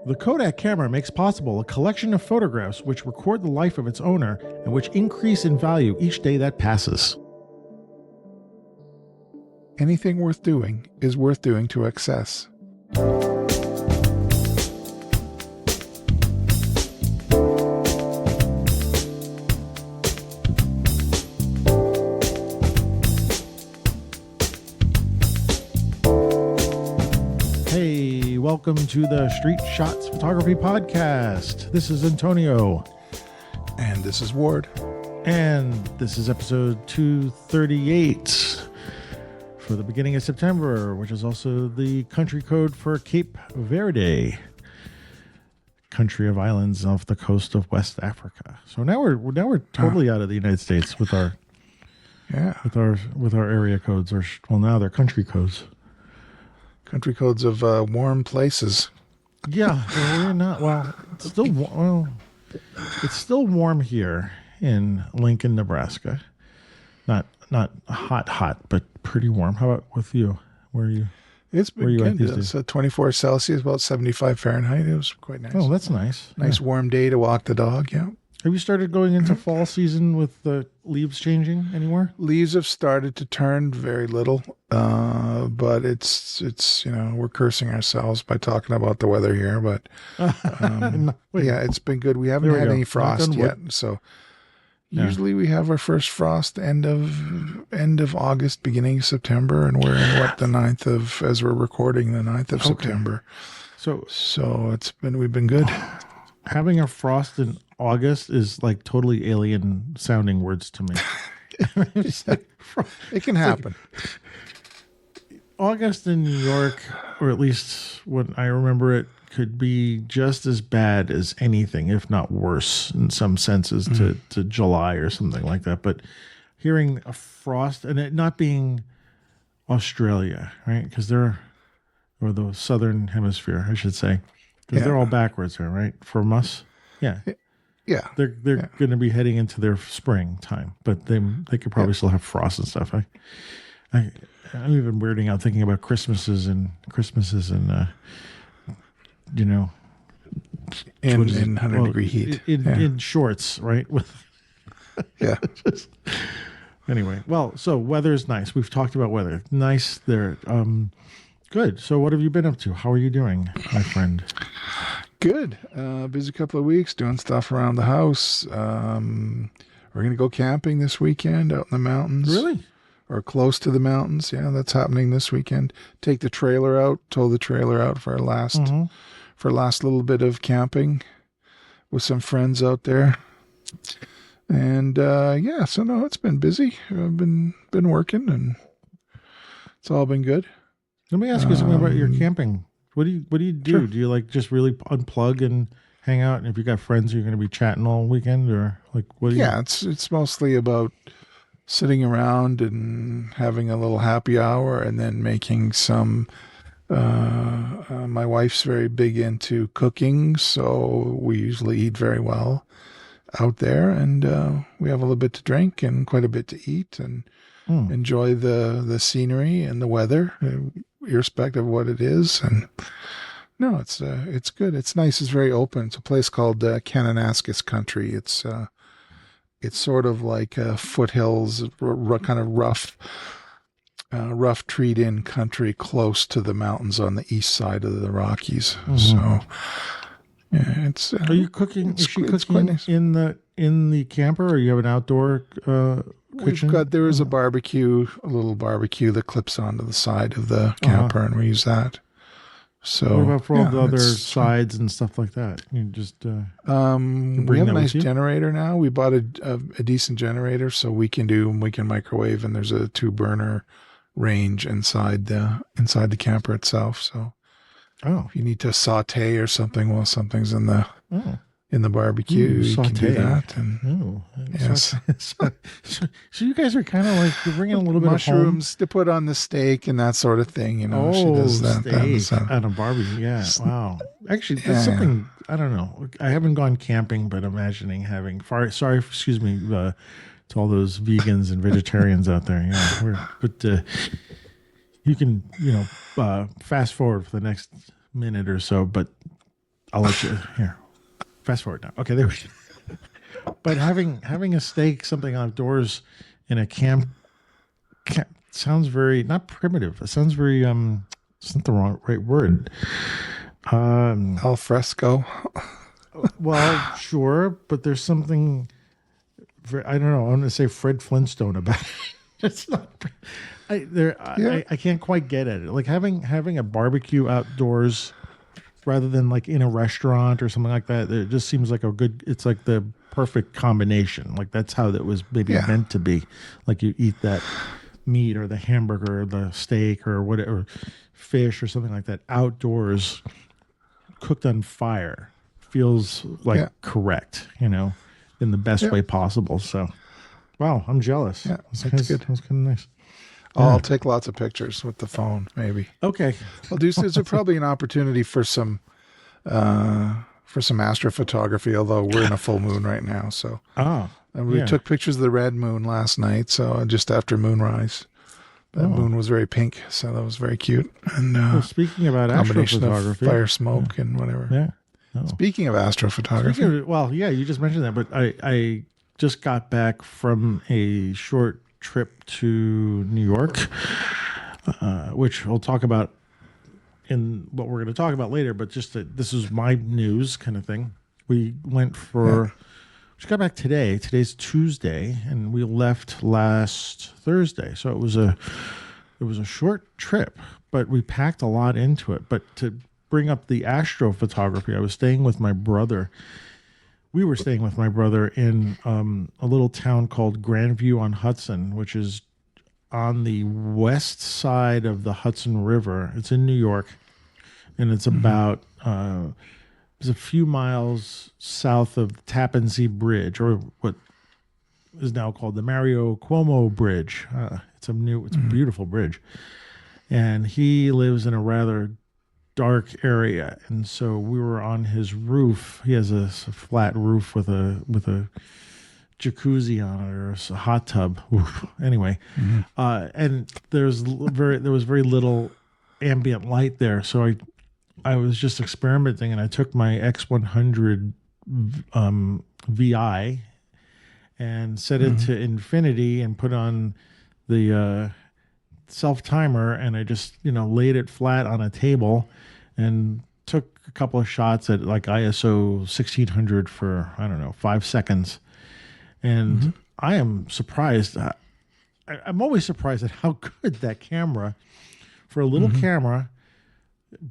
The Kodak camera makes possible a collection of photographs which record the life of its owner and which increase in value each day that passes. Anything worth doing is worth doing to excess. Hey, welcome to the Street Shots Photography Podcast. This is Antonio. And this is Ward. And this is episode 238 for the beginning of September, which is also the country code for Cape Verde, country of islands off the coast of West Africa. So now we're totally out of the United States with our area codes, or now they're country codes. Country codes of warm places. Yeah, well, we're not. Well, it's still warm here in Lincoln, Nebraska. Not hot, but pretty warm. How about with you? Where are you? It's been good. It's 24 Celsius, about 75 Fahrenheit. It was quite nice. Oh, that's nice. Nice warm day to walk the dog. Yeah. Have you started going into fall season with the leaves changing anymore? Leaves have started to turn, very little, but it's we're cursing ourselves by talking about the weather here. But yeah, it's been good. We haven't had any frost yet, so usually we have our first frost end of August, beginning of September, and we're in the 9th of, as we're recording, the 9th of September. So we've been good. Having a frost in August is like totally alien sounding words to me. It's like, it can happen. August in New York, or at least when I remember it, could be just as bad as anything, if not worse in some senses to July or something like that. But hearing a frost and it not being Australia, right? Because or the southern hemisphere, I should say. Because they're all backwards there, right? From us. Yeah. Yeah. They're going to be heading into their spring time, but they could probably still have frost and stuff. I'm even weirding out thinking about Christmases and in 100-degree heat. In shorts, right? Yeah. Anyway, well, so weather's nice. We've talked about weather. Nice there. Good. So what have you been up to? How are you doing, my friend? Good. Busy couple of weeks doing stuff around the house. We're going to go camping this weekend out in the mountains. Really? Or close to the mountains. Yeah, that's happening this weekend. Take the trailer out, tow the trailer out for our last little bit of camping with some friends out there. And it's been busy. I've been working, and it's all been good. Let me ask you something about your camping. What do you do? Sure. Do you like just really unplug and hang out? And if you got friends, you're going to be chatting all weekend, or like what do you? Yeah, it's mostly about sitting around and having a little happy hour, and then making some. My wife's very big into cooking, so we usually eat very well out there, and we have a little bit to drink and quite a bit to eat, and enjoy the scenery and the weather, irrespective of what it is. And no, it's good. It's nice. It's very open. It's a place called Kananaskis Country. It's sort of like foothills, kind of rough treed-in country close to the mountains on the east side of the Rockies. Mm-hmm. So, yeah, it's. Are you cooking? Is she cooking nice. in the camper, or you have an outdoor kitchen? There is a little barbecue that clips onto the side of the camper, and we use that. So what about for all the other sides and stuff like that? You just we have a nice generator now. We bought a decent generator, so we can microwave, and there's a 2-burner range inside the camper itself. So if you need to saute or something while something's in the barbecue, you can do that. And yes. So you guys are kind of like, you're bringing a little bit mushrooms of to put on the steak and that sort of thing. She does that. Steak on a barbecue. Yeah. Wow. Actually, that's something, I don't know. I haven't gone camping, but imagining having excuse me, to all those vegans and vegetarians out there. Yeah. You can, fast forward for the next minute or so, but I'll let you here. Fast forward now. Okay, there we go. But having a steak, something outdoors in a camp sounds very not primitive. It sounds very it's not the right word. Al fresco. Well, sure, but there's something. I don't know. I'm going to say Fred Flintstone about it. It's not. I can't quite get at it. Like having a barbecue outdoors rather than like in a restaurant or something like that. It just seems like a good. It's like the perfect combination. Like that's how that was maybe meant to be. Like you eat that meat or the hamburger or the steak or whatever, fish or something like that outdoors, cooked on fire, feels like correct. In the best way possible. So, wow, I'm jealous. Yeah, that's good. That's kind of nice. I'll take lots of pictures with the phone, maybe. Okay. Well, there's probably an opportunity for some astrophotography, although we're in a full moon right now. So, we took pictures of the red moon last night. So just after moonrise, that moon was very pink. So that was very cute. And speaking about astrophotography, astrophotography, fire, smoke, and whatever. Yeah. Oh. Speaking of astrophotography, you just mentioned that, but I just got back from a short trip to New York, which we'll talk about in what we're going to talk about later. But this is my news kind of thing. We went for. Just got back today. Today's Tuesday, and we left last Thursday. So it was a short trip, but we packed a lot into it. But to bring up the astrophotography, I was staying with my brother. We were staying with my brother in a little town called Grandview on Hudson, which is on the west side of the Hudson River. It's in New York, and it's about it's a few miles south of Tappan Zee Bridge, or what is now called the Mario Cuomo Bridge. It's a beautiful bridge, and he lives in a rather dark area, and so we were on his roof. He has a flat roof with a jacuzzi on it, or a hot tub. Anyway, and there was very little ambient light there, so I was just experimenting, and I took my X100 VI and set it to infinity and put on the self timer, and I just laid it flat on a table and took a couple of shots at like ISO 1600 for 5 seconds, and I am surprised. I'm always surprised at how good that camera, for a little camera,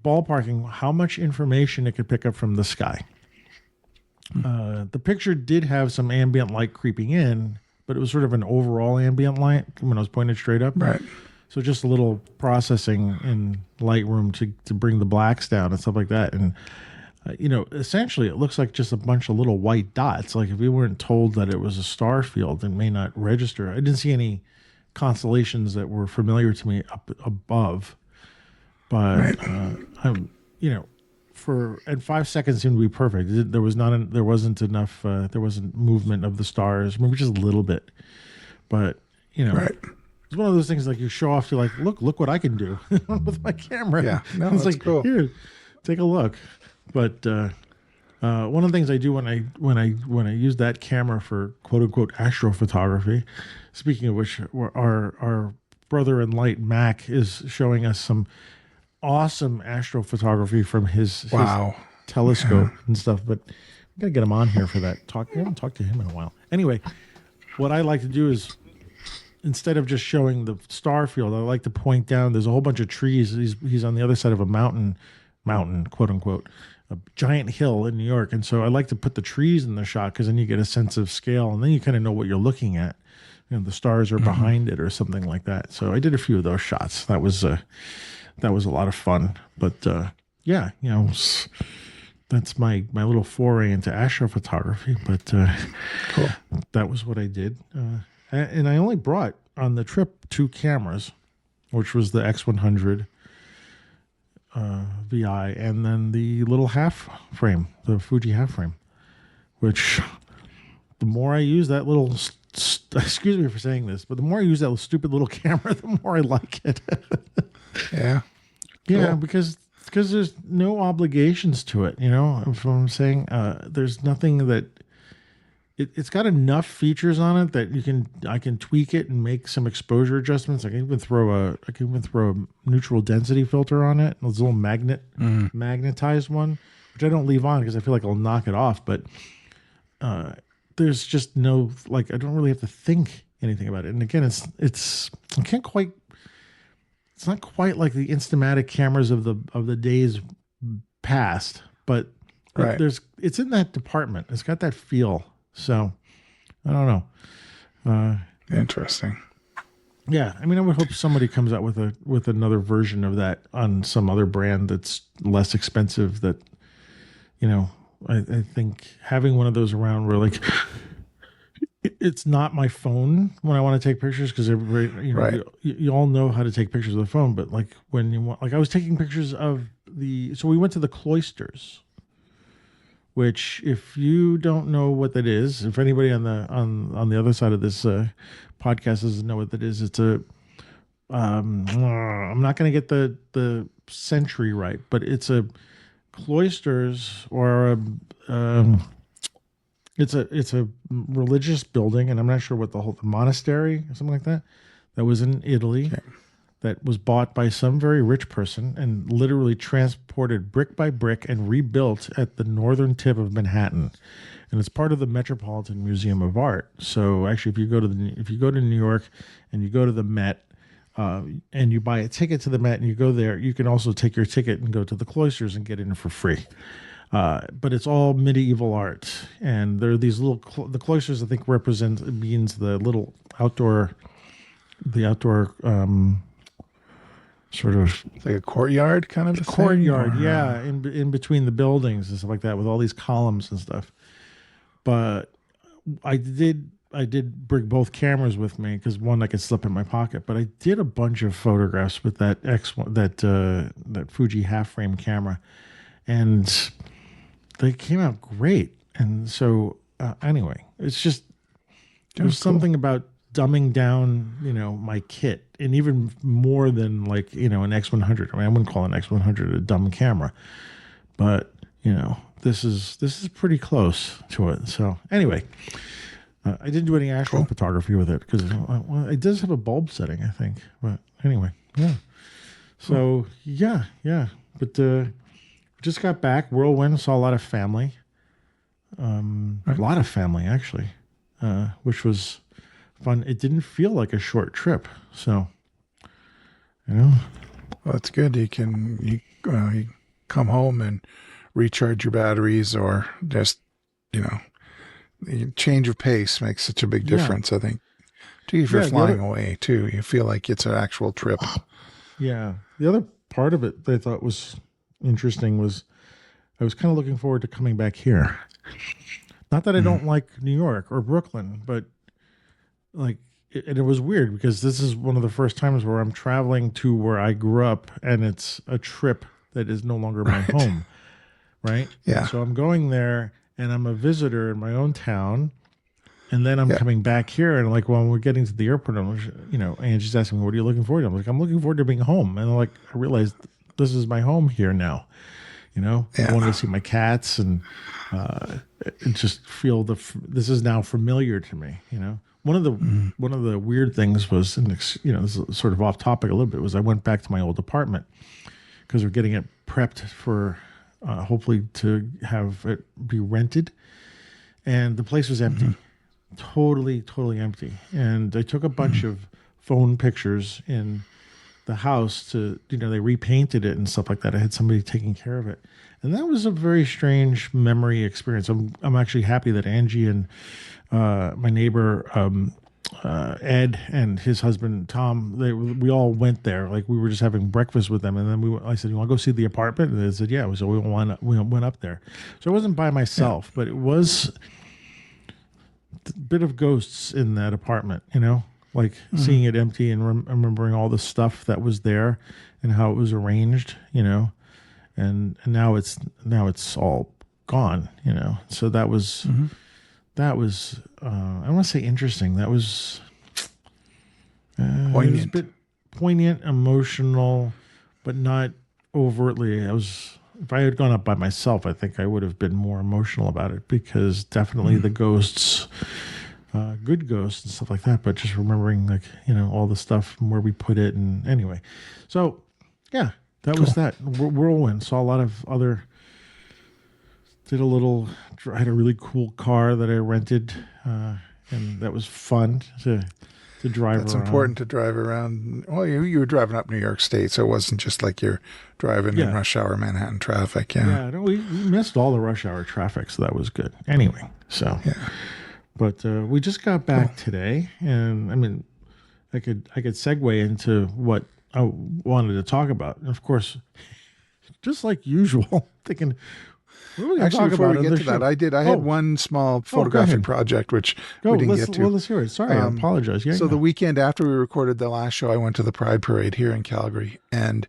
ballparking how much information it could pick up from the sky. The picture did have some ambient light creeping in, but it was sort of an overall ambient light when I was pointed straight up. Right. So just a little processing in Lightroom to bring the blacks down and stuff like that. And, essentially it looks like just a bunch of little white dots. Like if we weren't told that it was a star field, it may not register. I didn't see any constellations that were familiar to me up above. But, and 5 seconds seemed to be perfect. There wasn't enough, there wasn't movement of the stars, maybe just a little bit. But, right. It's one of those things like you show off. You're like, look what I can do with my camera. Yeah, no, it's that's like, cool. Here, take a look. But one of the things I do when I use that camera for quote unquote astrophotography. Speaking of which, our brother in light Mac is showing us some awesome astrophotography from his telescope and stuff. But we gotta get him on here for that talk. I haven't talked to him in a while. Anyway, what I like to do is, instead of just showing the star field, I like to point down. There's a whole bunch of trees. He's on the other side of a mountain, quote unquote, a giant hill in New York. And so I like to put the trees in the shot because then you get a sense of scale, and then you kind of know what you're looking at. The stars are behind it or something like that. So I did a few of those shots. That was a lot of fun. But that's my little foray into astrophotography. But cool. That was what I did. And I only brought on the trip 2 cameras, which was the X100 VI and then the little half frame, the Fuji half frame, which the more I use that little, excuse me for saying this, but the more I use that stupid little camera, the more I like it. Yeah. Yeah, cool. because because there's no obligations to it. You know, if I'm saying there's nothing that it's got enough features on it that I can tweak it and make some exposure adjustments. I can even throw a neutral density filter on it. It's a little magnetized one, which I don't leave on because I feel like I'll knock it off. But there's just no, like, I don't really have to think anything about it. And again, it's not quite like the Instamatic cameras of the days past, but Right. it's in that department. It's got that feel. So I don't know. Interesting. Yeah, I mean, I would hope somebody comes out with another version of that on some other brand that's less expensive. That, you know, I think having one of those around where, like, it's not my phone when I want to take pictures, because everybody, you know, Right. you all know how to take pictures with the phone. But like when you want, like I was taking pictures of so we went to the cloisters, which, if you don't know what that is, if anybody on the other side of this podcast doesn't know what that is, it's I'm not going to get the century right, but it's a cloisters, or it's a religious building, and I'm not sure what the monastery or something like that was in Italy. Okay. That was bought by some very rich person and literally transported brick by brick and rebuilt at the northern tip of Manhattan, and it's part of the Metropolitan Museum of Art. So actually, if you go to New York and you go to the Met, and you buy a ticket to the Met and you go there, you can also take your ticket and go to the cloisters and get in for free. But it's all medieval art, and there are these little the cloisters, I think, means the little outdoor sort of like a courtyard kind of courtyard, yeah, in between the buildings and stuff like that, with all these columns and stuff. But I did bring both cameras with me, because one I could slip in my pocket. But I did a bunch of photographs with that that Fuji half frame camera, and they came out great. And so anyway, it's just there's something about dumbing down, you know, my kit, and even more than, like, you know, an X100. I mean, I wouldn't call an X100 a dumb camera, but, you know, this is pretty close to it. So anyway, I didn't do any actual photography with it, because it does have a bulb setting, I think. But anyway, yeah. So yeah. But just got back, whirlwind, saw a lot of family, a lot of family actually, which was fun. It didn't feel like a short trip, so, you know. Well, it's good. You come home and recharge your batteries, or just, you know, the change of pace makes such a big difference. I think, if you're flying away too, you feel like it's an actual trip. Yeah. The other part of it that I thought was interesting was I was kind of looking forward to coming back here. Not that I don't like New York or Brooklyn, but like, and it was weird because this is one of the first times where I'm traveling to where I grew up, and it's a trip that is no longer my home. Right? Yeah. And so I'm going there, and I'm a visitor in my own town, and then I'm coming back here, and like when we're getting to the airport, Angie's asking me, "What are you looking forward to?" I'm like, "I'm looking forward to being home." And like, I realized this is my home here now. You know, I wanted to see my cats, and just feel this is now familiar to me. You know, one of the weird things was, this is sort of off topic a little bit, was I went back to my old apartment because we're getting it prepped for hopefully to have it be rented, and the place was empty, totally empty. And I took a bunch of phone pictures in the house to, they repainted it and stuff like that. I had somebody taking care of it. And that was a very strange memory experience. I'm actually happy that Angie and my neighbor, Ed, and his husband, Tom, we all went there. Like, we were just having breakfast with them. And then I said, "You want to go see the apartment?" And they said, "Yeah." So we went up there. So I wasn't by myself, but it was a bit of ghosts in that apartment, like seeing it empty and remembering all the stuff that was there and how it was arranged, and now it's all gone, So that was I don't want to say interesting. That was poignant. It was a bit poignant, emotional, but not overtly. If I had gone up by myself, I think I would have been more emotional about it because definitely the ghosts, good ghosts and stuff like that. But just remembering, like, all the stuff and where we put it, and anyway, so yeah, that was that whirlwind. Saw a lot of other. Did a little. I had a really cool car that I rented, and that was fun to drive That's around. important to drive around. Well, you were driving up New York State, so it wasn't just like you're driving in rush hour Manhattan traffic. Yeah. Yeah, no, we missed all the rush hour traffic, so that was good. Anyway, so Yeah. but we just got back today, and I mean, I could segue into what I wanted to talk about. And of course, just like usual, thinking, what are we going to Actually, talk before about we on get the to that, show? I had one small go photographic ahead. project which Go, we didn't let's, get to. well, let's hear it. Sorry, I apologize. Yeah, So the weekend after we recorded the last show, I went to the Pride Parade here in Calgary, and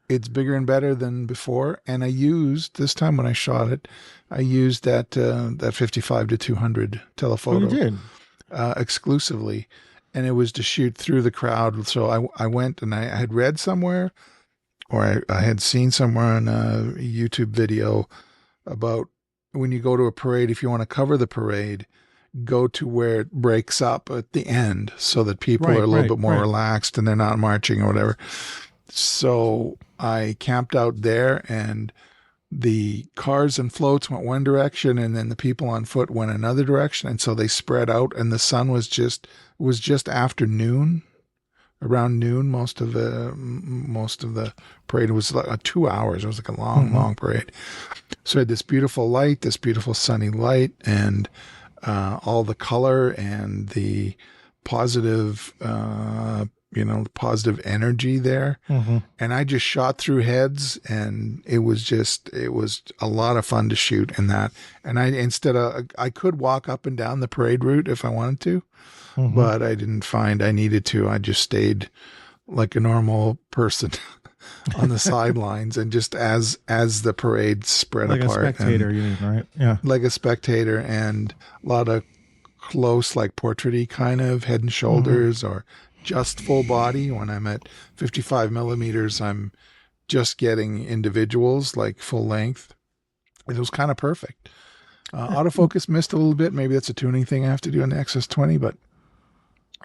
it's bigger and better than before. And I used this time when I shot it, I used that 55 to 200 telephoto. you did. Exclusively, and it was to shoot through the crowd. So I went and I had read somewhere, or I had seen somewhere on a YouTube video about when you go to a parade, if you want to cover the parade, go to where it breaks up at the end so that people are a little bit more relaxed and they're not marching or whatever. So I camped out there, and the cars and floats went one direction, and then the people on foot went another direction. And so they spread out, and the sun was just after noon, around noon. Most of the parade was like 2 hours. It was like a long parade. So I had this beautiful light, this beautiful sunny light, and all the color and the positive, positive energy there. And I just shot through heads, and it was a lot of fun to shoot in that. And I could walk up and down the parade route if I wanted to, but I didn't find I needed to. I just stayed like a normal person on the sidelines, and just as the parade spread like apart. Like a spectator, you mean, right? Yeah. Like a spectator, and a lot of close, like portrait-y kind of head and shoulders, or just full body. When I'm at 55 millimeters, I'm just getting individuals, like full length. It was kind of perfect. Autofocus missed a little bit. Maybe that's a tuning thing I have to do on the XS20, but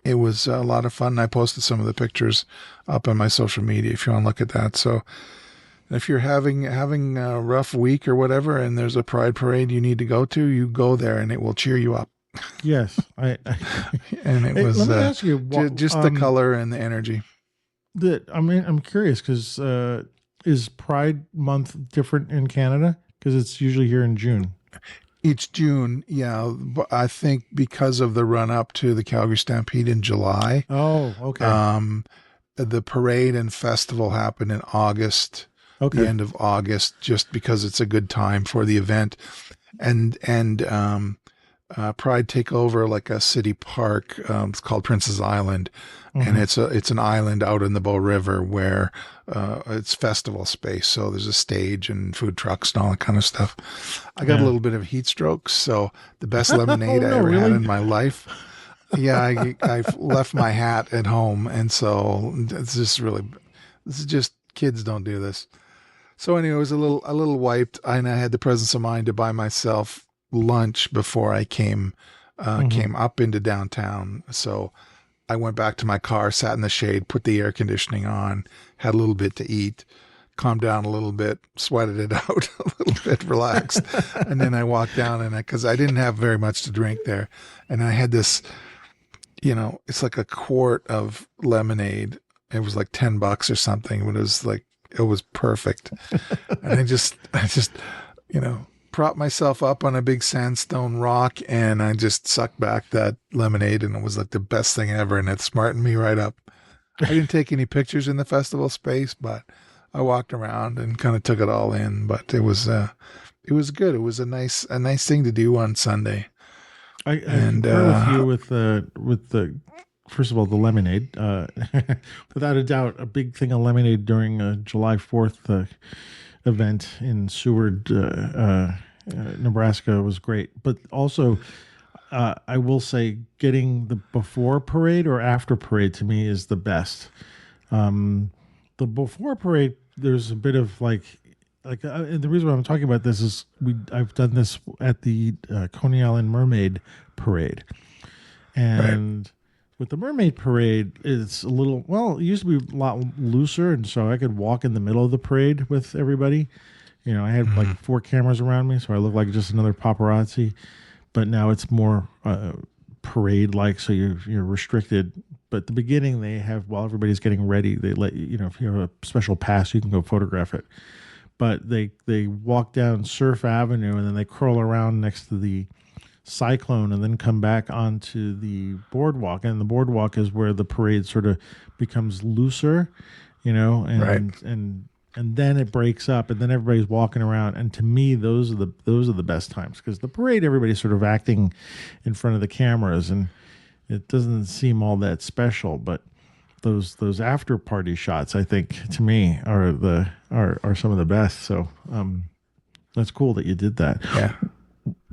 it was a lot of fun. I posted some of the pictures up on my social media if you want to look at that. So if you're having a rough week or whatever, and there's a pride parade you need to go to, you go there and it will cheer you up. Yes. And it was let me ask you, just the color and the energy. I'm curious because is Pride Month different in Canada? Because it's usually here in June. It's June, yeah. But I think because of the run up to the Calgary Stampede in July. Oh, okay. The parade and festival happen in August, the end of August, just because it's a good time for the event. And Pride take over like a city park. It's called Princess Island, and it's an island out in the Bow River where it's festival space. So there's a stage and food trucks and all that kind of stuff. I got a little bit of heat stroke, so the best lemonade I ever had in my life. Yeah, I left my hat at home, and so this is just kids don't do this. So anyway, it was a little wiped, and I had the presence of mind to buy myself lunch before I came up into downtown. So I went back to my car, sat in the shade, put the air conditioning on, had a little bit to eat, calmed down a little bit, sweated it out a little bit, relaxed. And then I walked down, and because I didn't have very much to drink there, and I had this, it's like a quart of lemonade. It was like $10 or something, but it was perfect. And I just, propped myself up on a big sandstone rock, and I just sucked back that lemonade, and it was like the best thing ever, and it smartened me right up. I didn't take any pictures in the festival space, but I walked around and kind of took it all in. But it was good. It was a nice thing to do on Sunday. I agree with you with the first of all, the lemonade. Without a doubt, a big thing of lemonade during a July 4th event in Seward, Nebraska was great. But also, I will say getting the before parade or after parade to me is the best. The before parade there's a bit of and the reason why I'm talking about this is I've done this at the Coney Island Mermaid Parade, Right. and with the Mermaid Parade, it's a little it used to be a lot looser, and so I could walk in the middle of the parade with everybody. You know, I had like 4 cameras around me, so I look like just another paparazzi. But now it's more parade like, so you're restricted. But at the beginning, they have, while everybody's getting ready, they let you, if you have a special pass, you can go photograph it. But they walk down Surf Avenue and then they curl around next to the Cyclone and then come back onto the boardwalk. And the boardwalk is where the parade sort of becomes looser, and Right. and then it breaks up and then everybody's walking around. And to me, those are the best times, because the parade, everybody's sort of acting in front of the cameras and it doesn't seem all that special. But those after party shots, I think, to me, are some of the best. So that's cool that you did that. Yeah.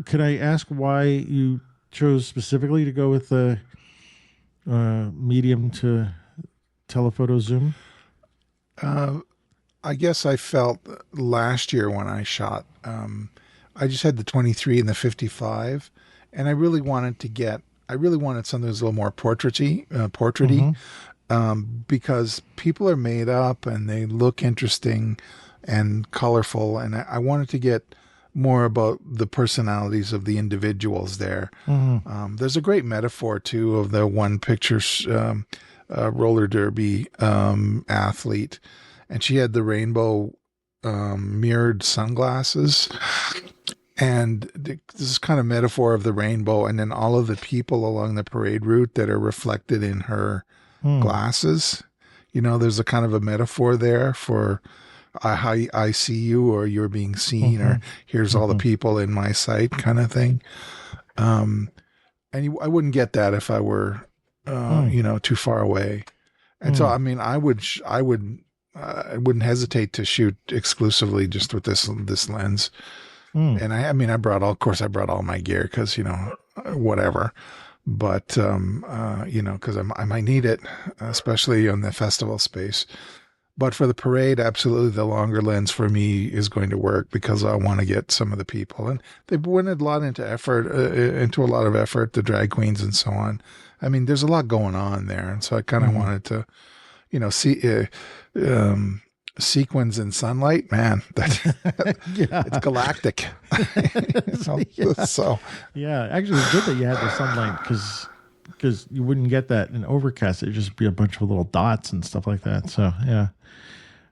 Could I ask why you chose specifically to go with the medium to telephoto zoom? I guess I felt last year when I shot, I just had the 23 and the 55, and I really wanted something that was a little more portraity, because people are made up and they look interesting and colorful, and I wanted to get more about the personalities of the individuals there. There's a great metaphor too of the one picture roller derby athlete, and she had the rainbow mirrored sunglasses, and this is kind of metaphor of the rainbow, and then all of the people along the parade route that are reflected in her glasses. There's a kind of a metaphor there for how I see you, or you're being seen, or here's all the people in my sight, kind of thing. And I wouldn't get that if I were, too far away. And so, I mean, I wouldn't hesitate to shoot exclusively just with this lens. And I brought all my gear because, whatever. But, because I might need it, especially on the festival space. But for the parade, absolutely, the longer lens for me is going to work because I want to get some of the people. And they went a lot into a lot of effort, the drag queens and so on. I mean, there's a lot going on there. And so I kind of wanted to, see sequins in sunlight, man, it's galactic. So yeah, actually, it's good that you had the sunlight, because you wouldn't get that in overcast. It'd just be a bunch of little dots and stuff like that. So yeah,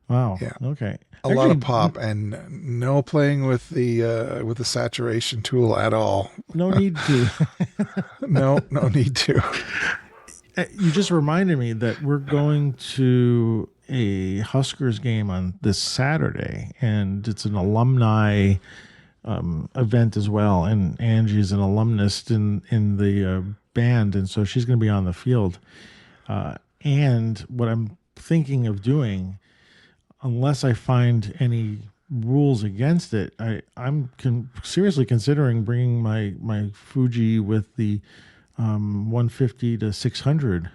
wow, yeah, okay, a lot of pop and no playing with the saturation tool at all. No need to. No need to. You just reminded me that we're going to a Huskers game on this Saturday, and it's an alumni event as well. And Angie's an alumnus in the band, and so she's going to be on the field. And what I'm thinking of doing, unless I find any rules against it, I'm seriously considering bringing my Fuji with the 150 to 600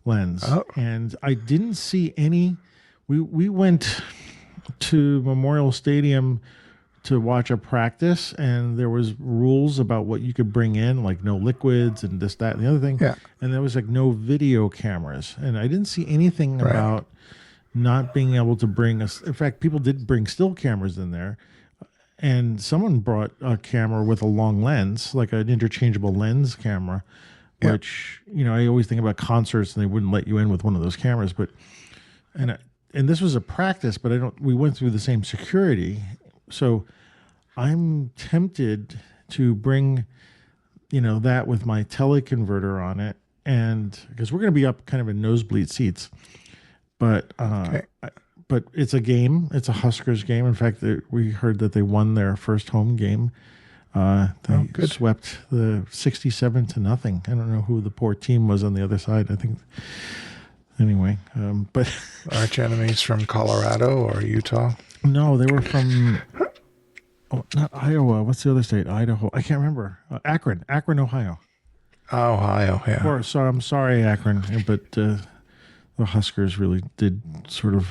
lens. And I didn't see any. We went to Memorial Stadium to watch a practice, and there was rules about what you could bring in, like no liquids and this, that, and the other thing. Yeah. And there was like no video cameras, and I didn't see anything about not being able to bring us. In fact, people did bring still cameras in there. And someone brought a camera with a long lens, like an interchangeable lens camera, which, I always think about concerts and they wouldn't let you in with one of those cameras. And this was a practice, but we went through the same security. So I'm tempted to bring, that with my teleconverter on it. And because we're going to be up kind of in nosebleed seats, but but it's a game. It's a Huskers game. In fact, we heard that they won their first home game. They swept the 67-0. I don't know who the poor team was on the other side. I think, anyway. But arch enemies from Colorado or Utah? No, they were from not Iowa. What's the other state? Idaho. I can't remember. Akron, Ohio. Ohio, yeah. So I'm sorry, Akron, but the Huskers really did sort of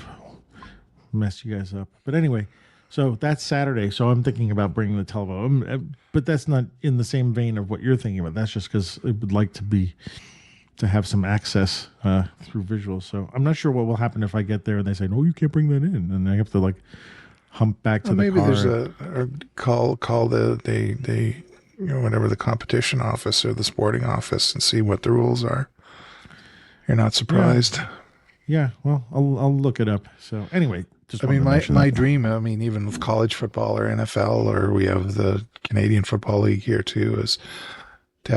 mess you guys up. But anyway, so that's Saturday. So I'm thinking about bringing the televo, but that's not in the same vein of what you're thinking about. That's just because I would like to have some access through visuals. So I'm not sure what will happen if I get there and they say, no, you can't bring that in, and I have to like hump back to the maybe car. there's a call the whatever the competition office or the sporting office and see what the rules are. You're not surprised. Yeah, well, I'll look it up. So anyway, just my dream, even with college football or NFL, or we have the Canadian Football League here too, is to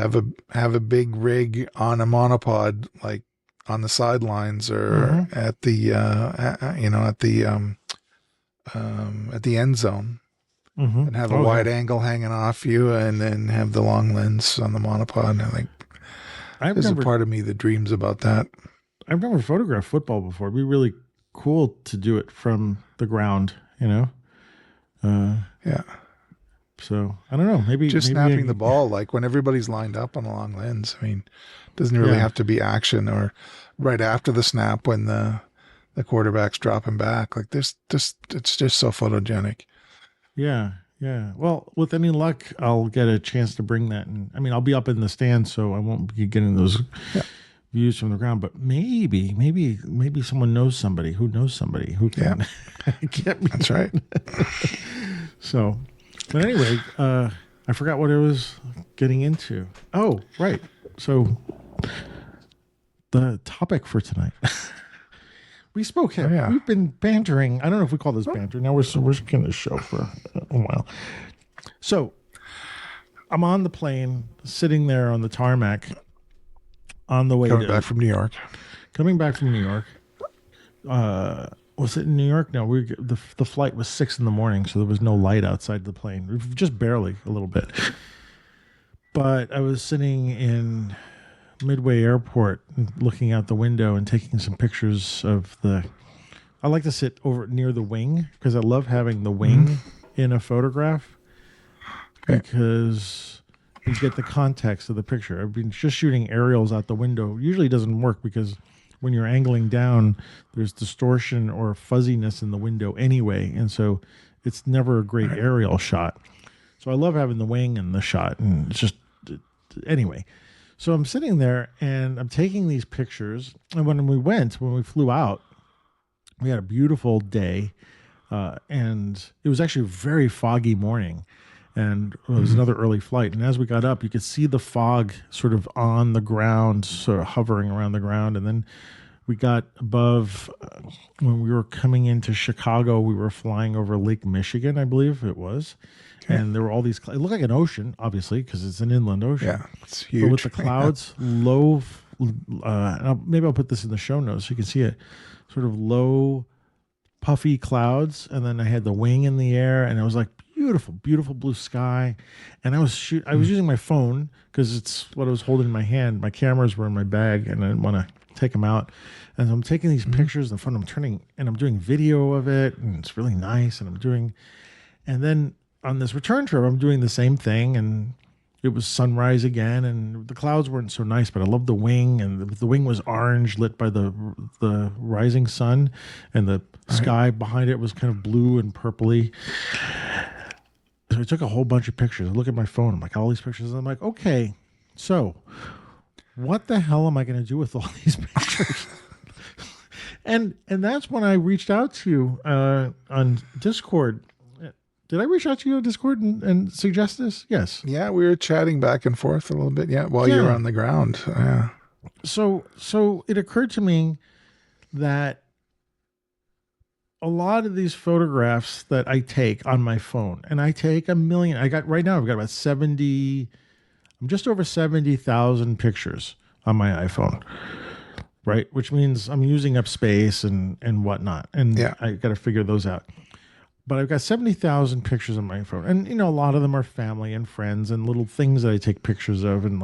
have a big rig on a monopod, like on the sidelines or at the at the end zone, and have a wide angle hanging off you, and then have the long lens on the monopod. I think there's a part of me that dreams about that. I've never photographed football before. It'd be really cool to do it from the ground, Yeah. So I don't know. Maybe snapping the ball, like when everybody's lined up on a long lens. It doesn't really have to be action or right after the snap when the quarterback's dropping back. Like it's just so photogenic. Yeah. Well, with any luck, I'll get a chance to bring that. And I'll be up in the stands, so I won't be getting those views from the ground. But maybe someone knows somebody who can get me. That's right. So, but anyway, I forgot what I was getting into. Oh, right. So the topic for tonight. We spoke. We've been bantering. I don't know if we call this banter. Now we're going to show for a while. So I'm on the plane, sitting there on the tarmac, on the way coming back from New York. Was it in New York? No, the flight was 6 a.m, so there was no light outside the plane, just barely, a little bit. But I was sitting in Midway Airport, looking out the window and taking some pictures of I like to sit over near the wing because I love having the wing in a photograph because you get the context of the picture. I've been just shooting aerials out the window. Usually it doesn't work because when you're angling down, there's distortion or fuzziness in the window anyway, and so it's never a great aerial shot. So I love having the wing in the shot, and it's just anyway. So I'm sitting there and I'm taking these pictures. And when we flew out, we had a beautiful day. And it was actually a very foggy morning. And it was another early flight. And as we got up, you could see the fog sort of on the ground, sort of hovering around the ground. And then we got above, when we were coming into Chicago, we were flying over Lake Michigan, I believe it was. And there were all these, it looked like an ocean, obviously, because it's an inland ocean. Yeah, it's huge. But with the clouds low, maybe I'll put this in the show notes so you can see it, sort of low, puffy clouds. And then I had the wing in the air, and it was like beautiful, beautiful blue sky. And I was using my phone because it's what I was holding in my hand. My cameras were in my bag, and I didn't want to take them out. And so I'm taking these pictures, and I'm doing video of it, and it's really nice. And then on this return trip, I'm doing the same thing, and it was sunrise again, and the clouds weren't so nice, but I loved the wing, and the wing was orange, lit by the rising sun, and the sky behind it was kind of blue and purpley. So I took a whole bunch of pictures. I look at my phone, I'm like, all these pictures, and I'm like, okay, so what the hell am I going to do with all these pictures? and that's when I reached out to you on Discord. Did I reach out to you on Discord and suggest this? Yes. Yeah, we were chatting back and forth a little bit. Yeah, while you were on the ground. Yeah. So it occurred to me that a lot of these photographs that I take on my phone, and I take a million. I've got about 70. I'm just over 70,000 pictures on my iPhone. Right, which means I'm using up space and whatnot, and I got to figure those out. But I've got 70,000 pictures on my phone. And, a lot of them are family and friends and little things that I take pictures of and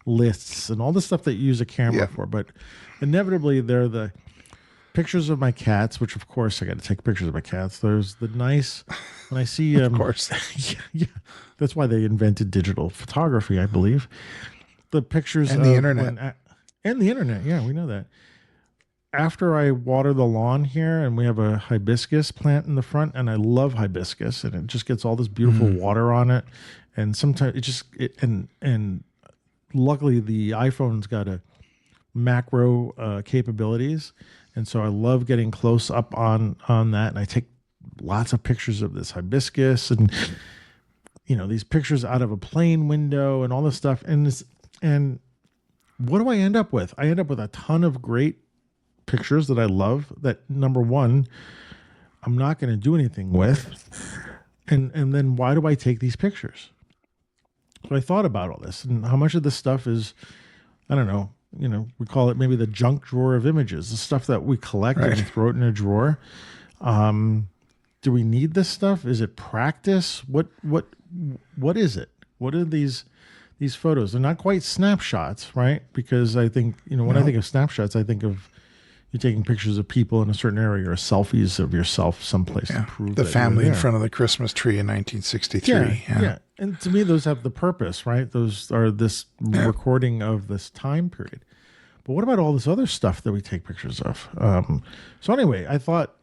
lists and all the stuff that you use a camera for. But inevitably, they're the pictures of my cats, which, of course, I got to take pictures of my cats. There's the nice, when I see... of course. yeah, that's why they invented digital photography, I believe. The pictures and the internet. And the internet, yeah, we know that. after I water the lawn here, and we have a hibiscus plant in the front, and I love hibiscus, and it just gets all this beautiful water on it. And sometimes and luckily the iPhone's got a macro capabilities, and so I love getting close up on that, and I take lots of pictures of this hibiscus, and these pictures out of a plane window and all this stuff. And what do I end up with? I end up with a ton of great pictures that I love, that number one, I'm not going to do anything with. And then why do I take these pictures? So I thought about all this, and how much of this stuff is, I don't know, we call it maybe the junk drawer of images, the stuff that we collect and throw it in a drawer. Do we need this stuff? Is it practice? What is it? What are these photos? They're not quite snapshots, right? Because I think, when I think of snapshots, I think of you're taking pictures of people in a certain area, or selfies of yourself someplace to prove the that family you're in there. front of the Christmas tree in 1963. Yeah. And to me, those have the purpose, right? Those are this recording of this time period. But what about all this other stuff that we take pictures of? So anyway, I thought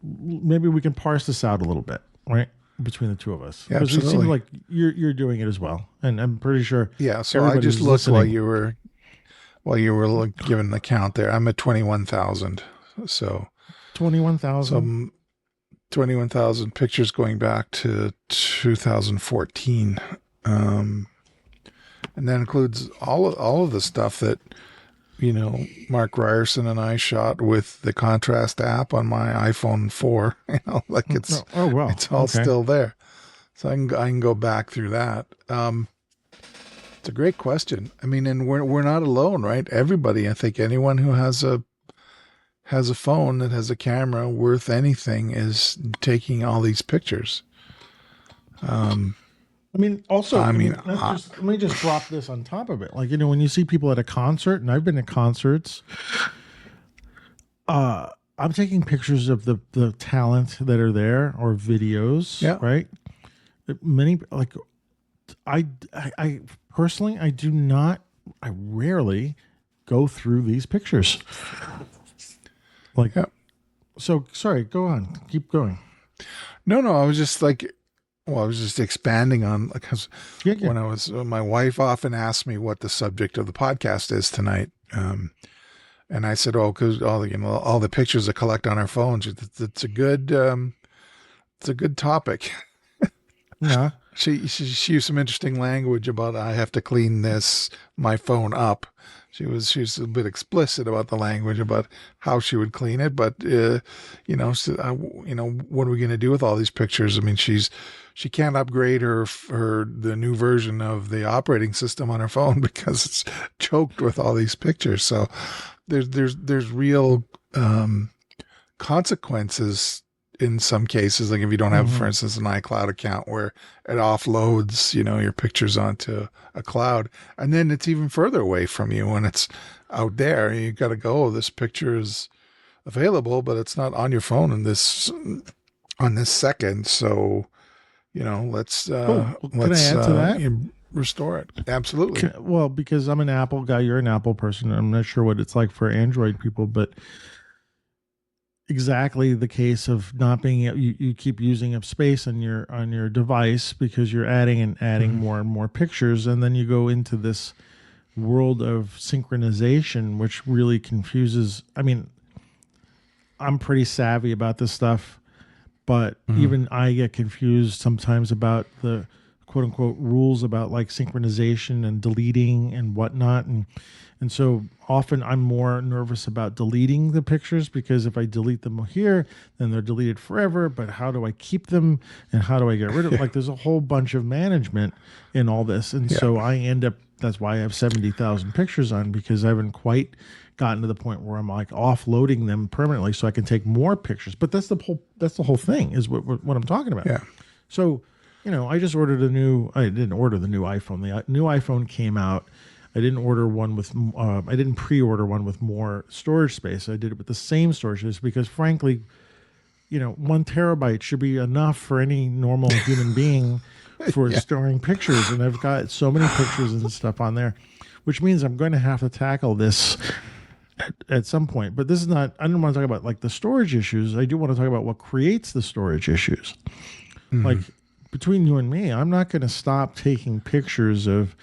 maybe we can parse this out a little bit, right? Between the two of us. Yeah, because it absolutely. seems like you're doing it as well. And I'm pretty sure. Yeah. So I everybody just who's looked listening- while you were giving the count there. I'm at 21,000. So 21,000. 21,000 pictures going back to 2014. And that includes all of the stuff that, Mark Ryerson and I shot with the contrast app on my iPhone 4. It's wow. it's all still there. So I can go back through that. It's a great question. I mean, and we're not alone, right? Everybody, I think anyone who has a phone that has a camera worth anything is taking all these pictures. Let me just drop this on top of it. Like, when you see people at a concert, and I've been to concerts, I'm taking pictures of the talent that are there, or videos, right? Many, like, I personally, I rarely go through these pictures. Like, so sorry, go on, keep going. No, I was just expanding on, because when my wife often asks me what the subject of the podcast is tonight. And I said, because all the pictures I collect on our phones, it's a good topic. Yeah. She used some interesting language about, I have to clean my phone up. She was a bit explicit about the language about how she would clean it, but what are we going to do with all these pictures? I mean, she can't upgrade the new version of the operating system on her phone because it's choked with all these pictures. So there's real consequences in some cases, like if you don't have, for instance, an iCloud account where it offloads, your pictures onto a cloud, and then it's even further away from you when it's out there. You got to go, this picture is available, but it's not on your phone on this second. So, let's can I add to that? Restore it. Absolutely. Well, because I'm an Apple guy, you're an Apple person. I'm not sure what it's like for Android people, but exactly the case of not being you keep using up space on your device because you're adding more and more pictures, and then you go into this world of synchronization, which really confuses. I mean, I'm pretty savvy about this stuff, but even I get confused sometimes about the quote unquote rules about like synchronization and deleting and whatnot, and so often I'm more nervous about deleting the pictures, because if I delete them here, then they're deleted forever. But how do I keep them, and how do I get rid of them? Like, there's a whole bunch of management in all this. And so I end up, that's why I have 70,000 pictures on, because I haven't quite gotten to the point where I'm like offloading them permanently so I can take more pictures. But that's the whole thing is what I'm talking about. Yeah. So, I just ordered I didn't order the new iPhone. The new iPhone came out. I didn't I didn't pre-order one with more storage space. I did it with the same storage space because, frankly, 1 terabyte should be enough for any normal human being for storing pictures. And I've got so many pictures and stuff on there, which means I'm going to have to tackle this at some point. But this is not. I don't want to talk about like the storage issues. I do want to talk about what creates the storage issues. Like between you and me, I'm not going to stop taking pictures of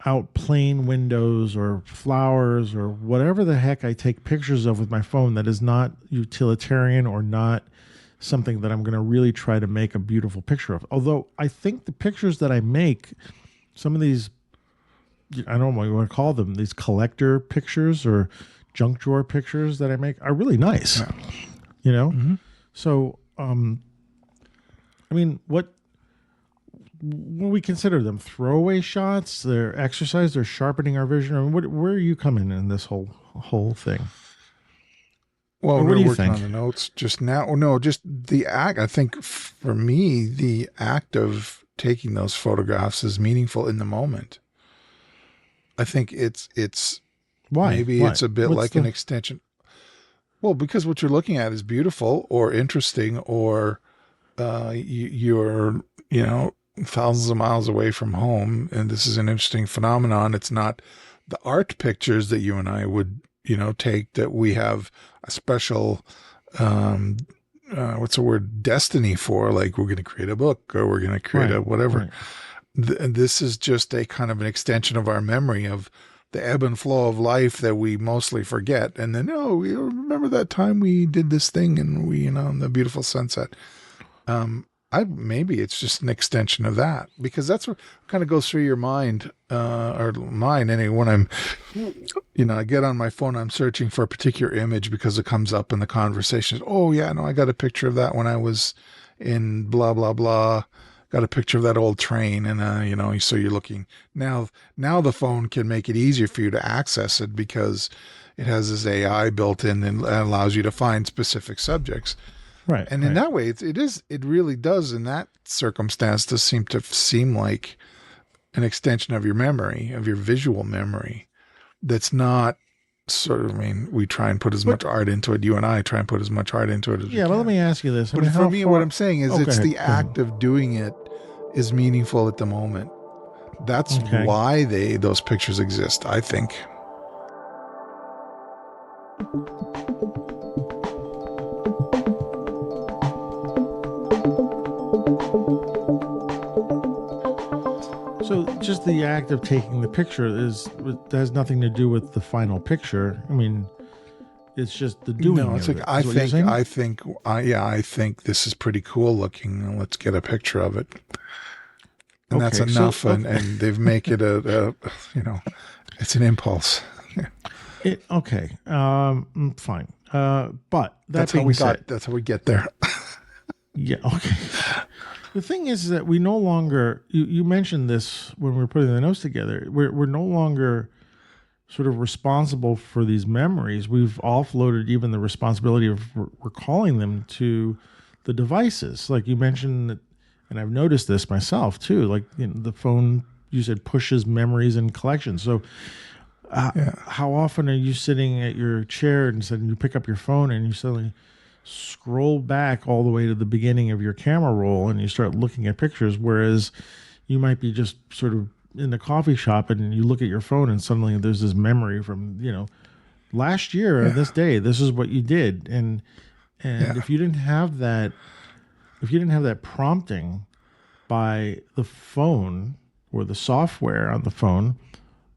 out plane windows or flowers or whatever the heck I take pictures of with my phone that is not utilitarian or not something that I'm going to really try to make a beautiful picture of. Although I think the pictures that I make, some of these, I don't know what you want to call them, these collector pictures or junk drawer pictures that I make are really nice, you know? So, I mean, what we consider them throwaway shots, they're exercise, they're sharpening our vision. I mean, where are you coming in this whole thing? Well, we're working on the notes just now. No, just the act. I think for me, the act of taking those photographs is meaningful in the moment. I think it's why? Maybe it's a bit like an extension. Well, because what you're looking at is beautiful or interesting, or you're thousands of miles away from home, and this is an interesting phenomenon. It's not the art pictures that you and I would take, that we have a special what's the word, destiny for, like we're going to create a book or we're going to create a whatever. This is just a kind of an extension of our memory of the ebb and flow of life that we mostly forget. And then, we remember that time we did this thing and we, the beautiful sunset. Maybe it's just an extension of that, because that's what kind of goes through your mind, or mine anyway. When I'm, I get on my phone, I'm searching for a particular image because it comes up in the conversations. Oh yeah, no, I got a picture of that when I was in blah, blah, blah. Got a picture of that old train. And, so you're looking now the phone can make it easier for you to access it because it has this AI built in and allows you to find specific subjects. Right. And in that way, it really does, in that circumstance, does seem like an extension of your memory, of your visual memory. That's not we try and put as much art into it. You and I try and put as much art into it as we can. Well, let me ask you this. But for me, what I'm saying is it's the act of doing it is meaningful at the moment. That's why those pictures exist, I think. So just the act of taking the picture has nothing to do with the final picture. I mean, it's just the doing. No, it's like I think this is pretty cool looking. Let's get a picture of it, and that's enough. So, and they've make it it's an impulse. Fine. But that's how we get there. Yeah. Okay. The thing is that we no longer, you mentioned this when we were putting the notes together, we're no longer sort of responsible for these memories. We've offloaded even the responsibility of recalling them to the devices. Like you mentioned that, and I've noticed this myself too, like the phone, you said, pushes memories and collections. So how often are you sitting at your chair and suddenly you pick up your phone and you suddenly scroll back all the way to the beginning of your camera roll and you start looking at pictures, whereas you might be just sort of in the coffee shop and you look at your phone and suddenly there's this memory from last year on this day, this is what you did. And if you didn't have that prompting by the phone or the software on the phone,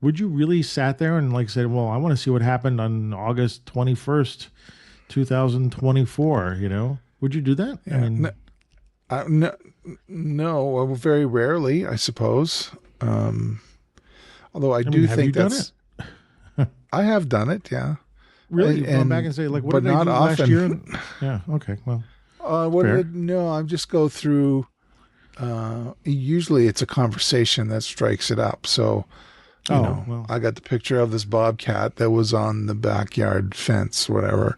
would you really sat there and said, well, I want to see what happened on August 21st 2024, would you do that? Yeah. I mean, no, very rarely, I suppose. Although I do think that's, I have done it. Yeah. Really? You've gone back and say, what did I do last year? Yeah. Okay. Well, I just go through, usually it's a conversation that strikes it up. So, I got the picture of this bobcat that was on the backyard fence, whatever.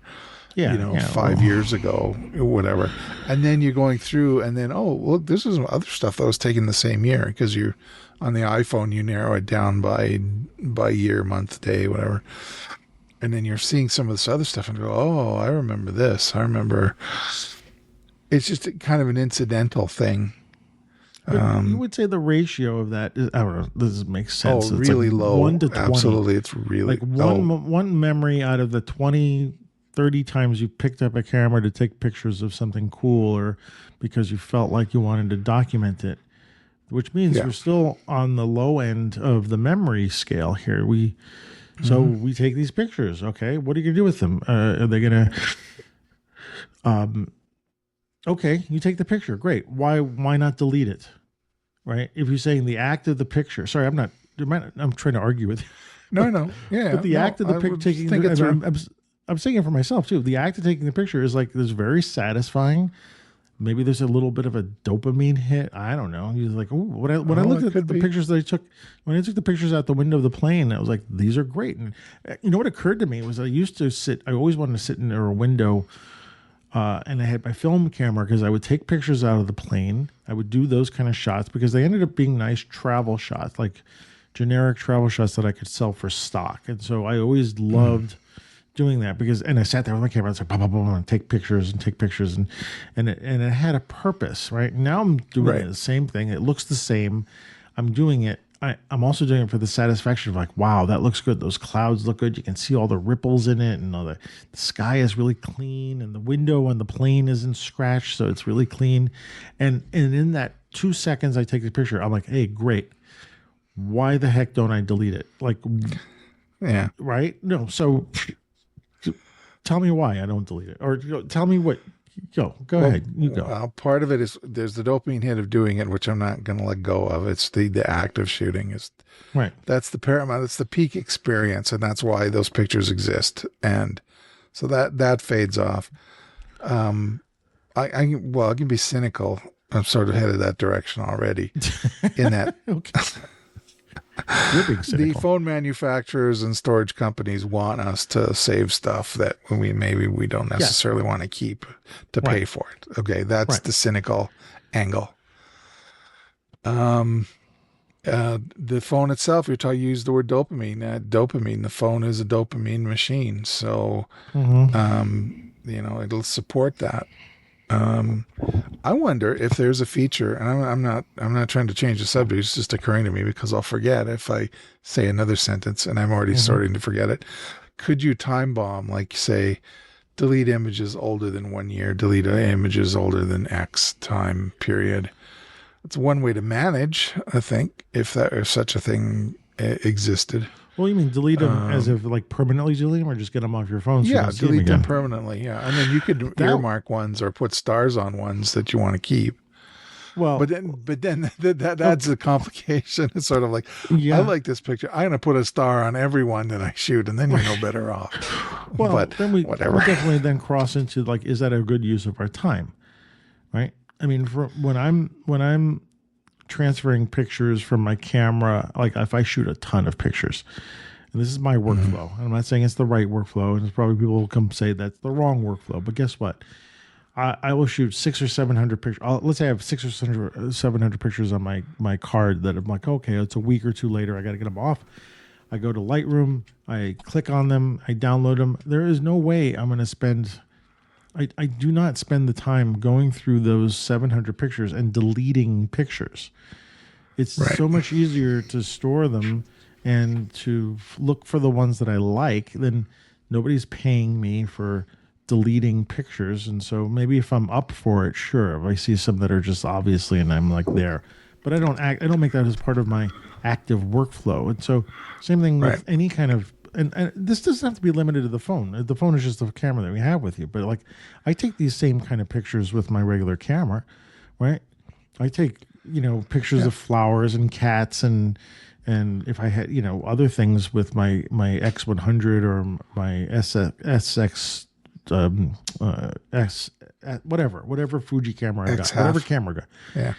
5 years ago, whatever. And then you're going through and then, look, this is other stuff that was taken the same year, because you're on the iPhone, you narrow it down by year, month, day, whatever. And then you're seeing some of this other stuff and go, I remember this. I remember. It's just kind of an incidental thing. But you would say the ratio of that is, I don't know, this makes sense. Oh, It's really like low. 1 to 20. Absolutely. It's really Like one memory out of the 20, 30 times you picked up a camera to take pictures of something cool or because you felt like you wanted to document it, which means Yeah. you're still on the low end of the memory scale here. So we take these pictures. Okay, what are you gonna do with them? Are they gonna? Okay, you take the picture. Great. Why not delete it? Right? If you're saying the act of the picture. Sorry, I'm not. I'm trying to argue with you. No. Yeah. But the act of the picture taking. Think it through. I'm saying it for myself too. The act of taking the picture is like this very satisfying. Maybe there's a little bit of a dopamine hit. I don't know. He's like, ooh, when I looked at the pictures that I took, when I took the pictures out the window of the plane, I was like, these are great. And you know what occurred to me was I always wanted to sit near a window, and I had my film camera because I would take pictures out of the plane. I would do those kind of shots because they ended up being nice travel shots, like generic travel shots that I could sell for stock. And so I always loved doing that and I sat there with my camera and said, and take pictures and it had a purpose, right? Now I'm doing the same thing. It looks the same. I'm doing it. I'm also doing it for the satisfaction of like, wow, that looks good. Those clouds look good. You can see all the ripples in it and all the sky is really clean and the window on the plane isn't scratched. So it's really clean. And in that 2 seconds I take the picture, I'm like, hey, great. Why the heck don't I delete it? Like, yeah. Right? No. So tell me why I don't delete it, or tell me what. Go ahead. You go. Well, part of it is there's the dopamine hit of doing it, which I'm not going to let go of. It's the act of shooting is right. That's the paramount. It's the peak experience, and that's why those pictures exist. And so that fades off. I can be cynical. I'm sort of headed that direction already. In that. Okay. The phone manufacturers and storage companies want us to save stuff that we don't necessarily want to keep to pay for it. Okay, that's the cynical angle. The phone itself, you use the word dopamine. The phone is a dopamine machine, so it'll support that. I wonder if there's a feature, and I'm not trying to change the subject. It's just occurring to me because I'll forget if I say another sentence, and I'm already starting to forget it. Could you time bomb, like say, delete images older than 1 year, delete images older than X time period? It's one way to manage, I think, if such a thing existed. Well, you mean delete them as if like permanently delete them, or just get them off your phone? So yeah, delete them permanently. Yeah, and then you could earmark ones or put stars on ones that you want to keep. Well, but then that's a complication. It's sort of like, I like this picture. I'm going to put a star on every one that I shoot, and then you're no better off. Well, but then we'll definitely then cross into like, is that a good use of our time? Right. I mean, when I'm transferring pictures from my camera, like if I shoot a ton of pictures, and this is my workflow, and I'm not saying it's the right workflow, and there's probably people will come say that's the wrong workflow, but guess what? I will shoot 600 or 700 pictures. Let's say I have 600 or 700 pictures on my card that I'm like, okay, it's a week or two later, I got to get them off. I go to Lightroom, I click on them, I download them. There is no way I'm going to spend. I do not spend the time going through those 700 pictures and deleting pictures. It's so much easier to store them and to look for the ones that I like. Then nobody's paying me for deleting pictures. And so maybe if I'm up for it, sure. If I see some that are just obviously and I'm like there, but I don't make that as part of my active workflow. And so same thing with any kind of, and this doesn't have to be limited to the phone. The phone is just the camera that we have with you. But like, I take these same kind of pictures with my regular camera, right? I take, pictures of flowers and cats and if I had, other things with my X100 or my SX, whatever Fuji camera I got, whatever camera I got. Yeah.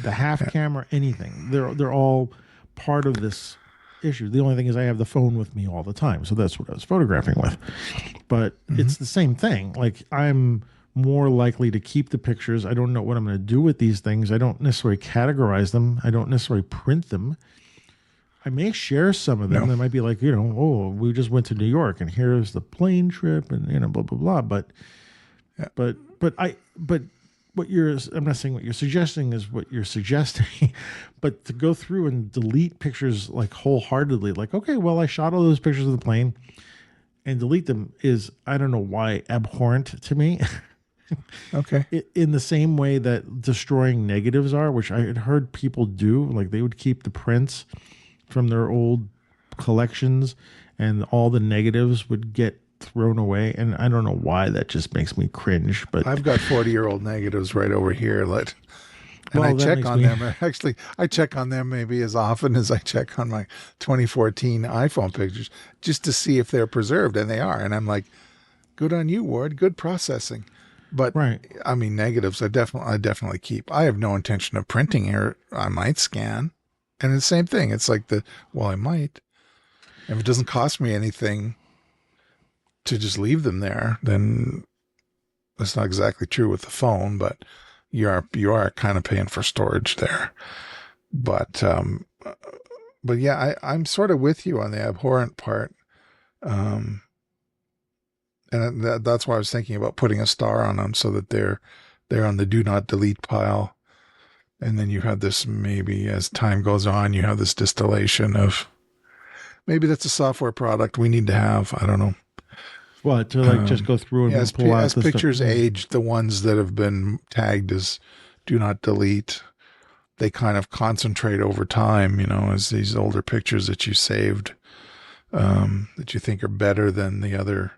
The half camera, anything. They're all part of this issue. The only thing is I have the phone with me all the time. So that's what I was photographing with. But it's the same thing. Like I'm more likely to keep the pictures. I don't know what I'm going to do with these things. I don't necessarily categorize them. I don't necessarily print them. I may share some of them. They might be like, we just went to New York and here's the plane trip and, blah, blah, blah. But I'm not saying what you're suggesting is what you're suggesting, but to go through and delete pictures like wholeheartedly, like, okay, well, I shot all those pictures of the plane and delete them is, I don't know why, abhorrent to me. Okay. In the same way that destroying negatives are, which I had heard people do, like they would keep the prints from their old collections and all the negatives would get thrown away. And I don't know why, that just makes me cringe. But I've got 40-year-old negatives right over here. And well, I that check makes on me- them. Actually, I check on them maybe as often as I check on my 2014 iPhone pictures just to see if they're preserved, and they are. And I'm like, good on you, Ward. Good processing. But Right. I mean, negatives I definitely keep. I have no intention of printing here. I might scan. And it's the same thing. It's like I might. If it doesn't cost me anything to just leave them there, then that's not exactly true with the phone, but you are kind of paying for storage there. But yeah, I'm sort of with you on the abhorrent part. And that's why I was thinking about putting a star on them so that they're on the do not delete pile. And then you have this, maybe as time goes on, you have this distillation of, maybe that's a software product we need to have. I don't know. What, to like just go through and Yeah, pull out as the pictures stuff? age, the ones that have been tagged as do not delete, they kind of concentrate over time, as these older pictures that you saved, that you think are better than the other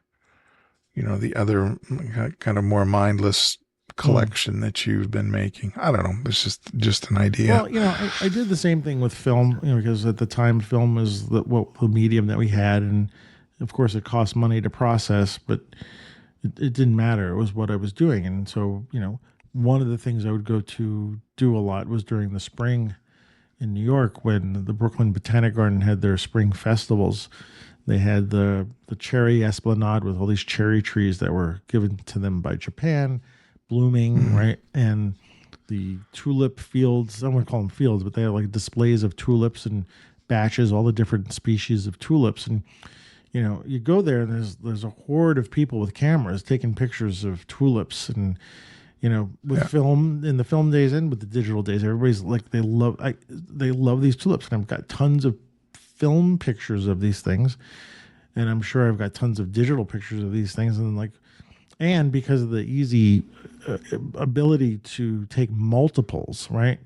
kind of more mindless collection that you've been making. I don't know. It's just an idea. Well, I did the same thing with film, because at the time film was the medium that we had. And of course it cost money to process, but it didn't matter. It was what I was doing. And so, one of the things I would go to do a lot was during the spring in New York when the Brooklyn Botanic Garden had their spring festivals. They had the cherry esplanade with all these cherry trees that were given to them by Japan, blooming, right? And the tulip fields, I don't want to call them fields, but they have like displays of tulips and batches, all the different species of tulips. And, you go there and there's a horde of people with cameras taking pictures of tulips. And, with film, in the film days and with the digital days, everybody's like, they love these tulips. And I've got tons of film pictures of these things, and I'm sure I've got tons of digital pictures of these things, and because of the easy ability to take multiples, right?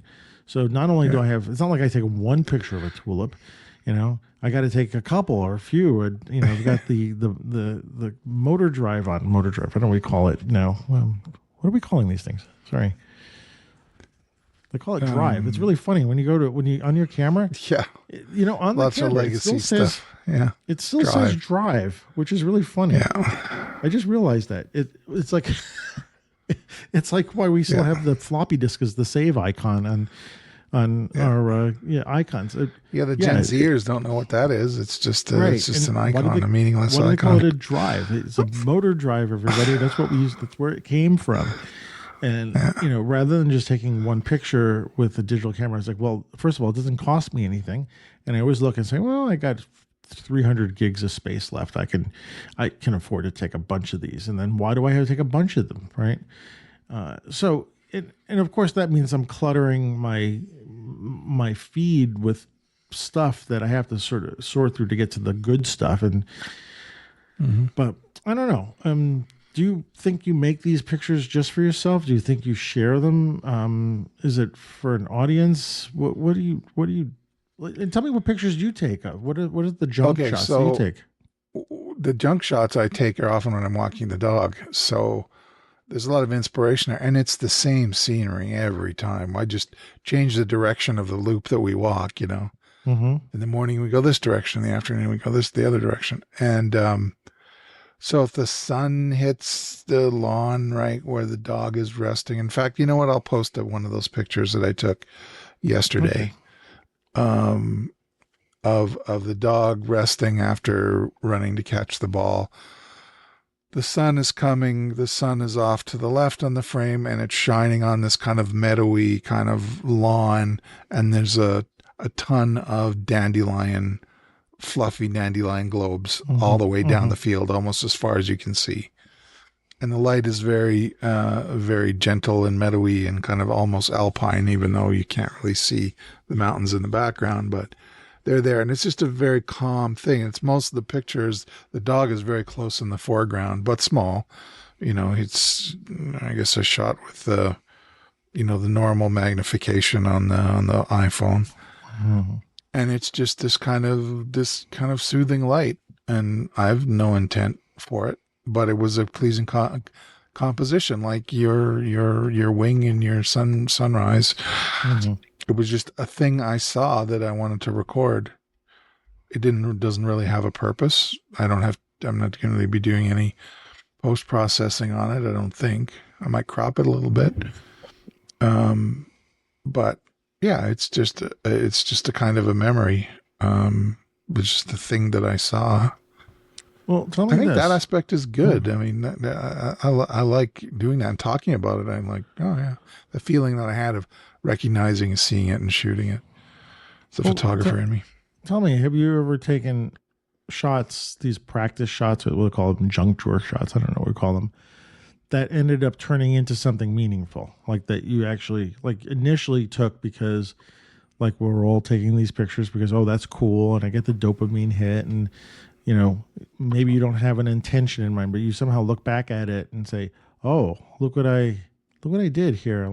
So not only do I have, it's not like I take one picture of a tulip, I got to take a couple or a few, and I've got the motor drive. I don't know what we call it now. What are we calling these things? Sorry. They call it drive. It's really funny when you on your camera. Yeah. On Lots the of camera, legacy it still stuff. Yeah. It still says drive, which is really funny. Yeah. I just realized that it's like it's like why we still have the floppy disk as the save icon on our icons. The Gen Zers don't know what that is. It's just it's just an icon, a meaningless icon. Why do they call it a drive? It's a motor drive, everybody. That's what we use. That's where it came from. And, rather than just taking one picture with a digital camera, it's like, well, first of all, it doesn't cost me anything. And I always look and say, well, I got 300 gigs of space left. I can afford to take a bunch of these. And then why do I have to take a bunch of them? Right. And of course that means I'm cluttering my feed with stuff that I have to sort of sort through to get to the good stuff. And, but I don't know. Do you think you make these pictures just for yourself? Do you think you share them? Is it for an audience? What do you? And tell me what pictures you take of. What are the junk shots that you take? The junk shots I take are often when I'm walking the dog. So there's a lot of inspiration there, and it's the same scenery every time. I just change the direction of the loop that we walk. Mm-hmm. In the morning we go this direction, in the afternoon we go the other direction, and so if the sun hits the lawn right where the dog is resting, in fact, you know what? I'll post one of those pictures that I took yesterday, of the dog resting after running to catch the ball. The sun is coming. The sun is off to the left on the frame, and it's shining on this kind of meadowy kind of lawn, and there's a ton of fluffy dandelion globes all the way down the field, almost as far as you can see. And the light is very, very gentle and meadowy and kind of almost alpine, even though you can't really see the mountains in the background, but they're there. And it's just a very calm thing. It's most of the pictures. The dog is very close in the foreground, but small. It's, I guess, a shot with the, the normal magnification on the iPhone. Mm-hmm. And it's just this kind of soothing light. And I have no intent for it, but it was a pleasing composition, like your wing and your sunrise. Mm-hmm. It was just a thing I saw that I wanted to record. It doesn't really have a purpose. I'm not going to be doing any post processing on it. I don't think. I might crop it a little bit. But yeah, it's just a kind of a memory. It's just the thing that I saw. Well, tell me I think this. that aspect is good. I mean, I like doing that and talking about it. I'm like, oh yeah, the feeling that I had of recognizing and seeing it and shooting it. It's the photographer in me. Tell me, have you ever taken shots, these practice shots, we'll call them junk drawer shots, I don't know what we call them, that ended up turning into something meaningful, like that you actually like initially took because like we're all taking these pictures because, oh, that's cool, and I get the dopamine hit, and maybe you don't have an intention in mind, but you somehow look back at it and say, oh, look what I did here.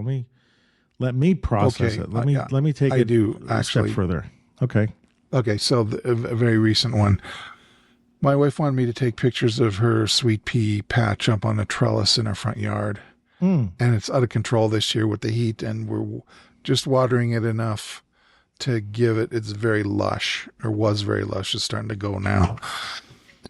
Let me process it. Let me take it a step further. Okay, so a very recent one. My wife wanted me to take pictures of her sweet pea patch up on a trellis in our front yard. And it's out of control this year with the heat, and we're just watering it enough to give it, it's very lush, or was very lush. It's starting to go now.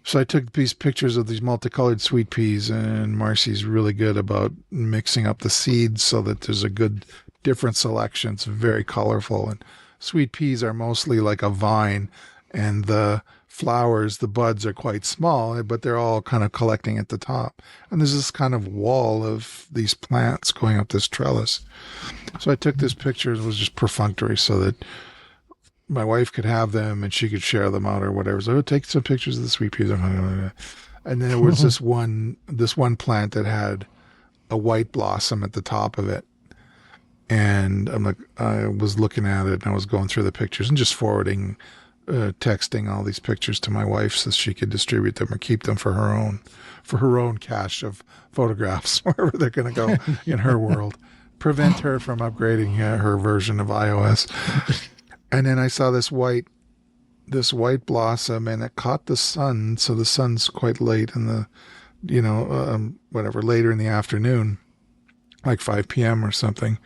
So I took these pictures of these multicolored sweet peas, and Marcy's really good about mixing up the seeds so that there's a good different selection. It's very colorful, and sweet peas are mostly like a vine, and the flowers, the buds are quite small, but they're all kind of collecting at the top. And there's this kind of wall of these plants going up this trellis. So I took this picture. It was just perfunctory so that my wife could have them and she could share them out or whatever. So I would take some pictures of the sweet peas. And then there was this one plant that had a white blossom at the top of it. And I was looking at it and I was going through the pictures and just texting all these pictures to my wife so she could distribute them or keep them for her own cache of photographs, wherever they're going to go in her world. Prevent her from upgrading her version of iOS. And then I saw this white blossom, and it caught the sun. So the sun's quite late in the, later in the afternoon, like 5 p.m. or something.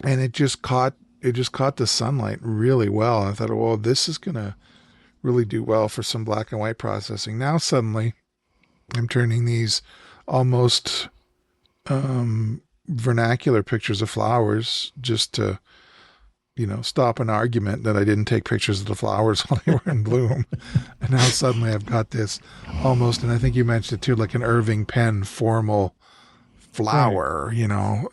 And it just caught the sunlight really well. I thought, well, this is going to really do well for some black and white processing. Now suddenly I'm turning these almost vernacular pictures of flowers just to, stop an argument that I didn't take pictures of the flowers while they were in bloom. And now suddenly I've got this almost, and I think you mentioned it too, like an Irving Penn formal flower,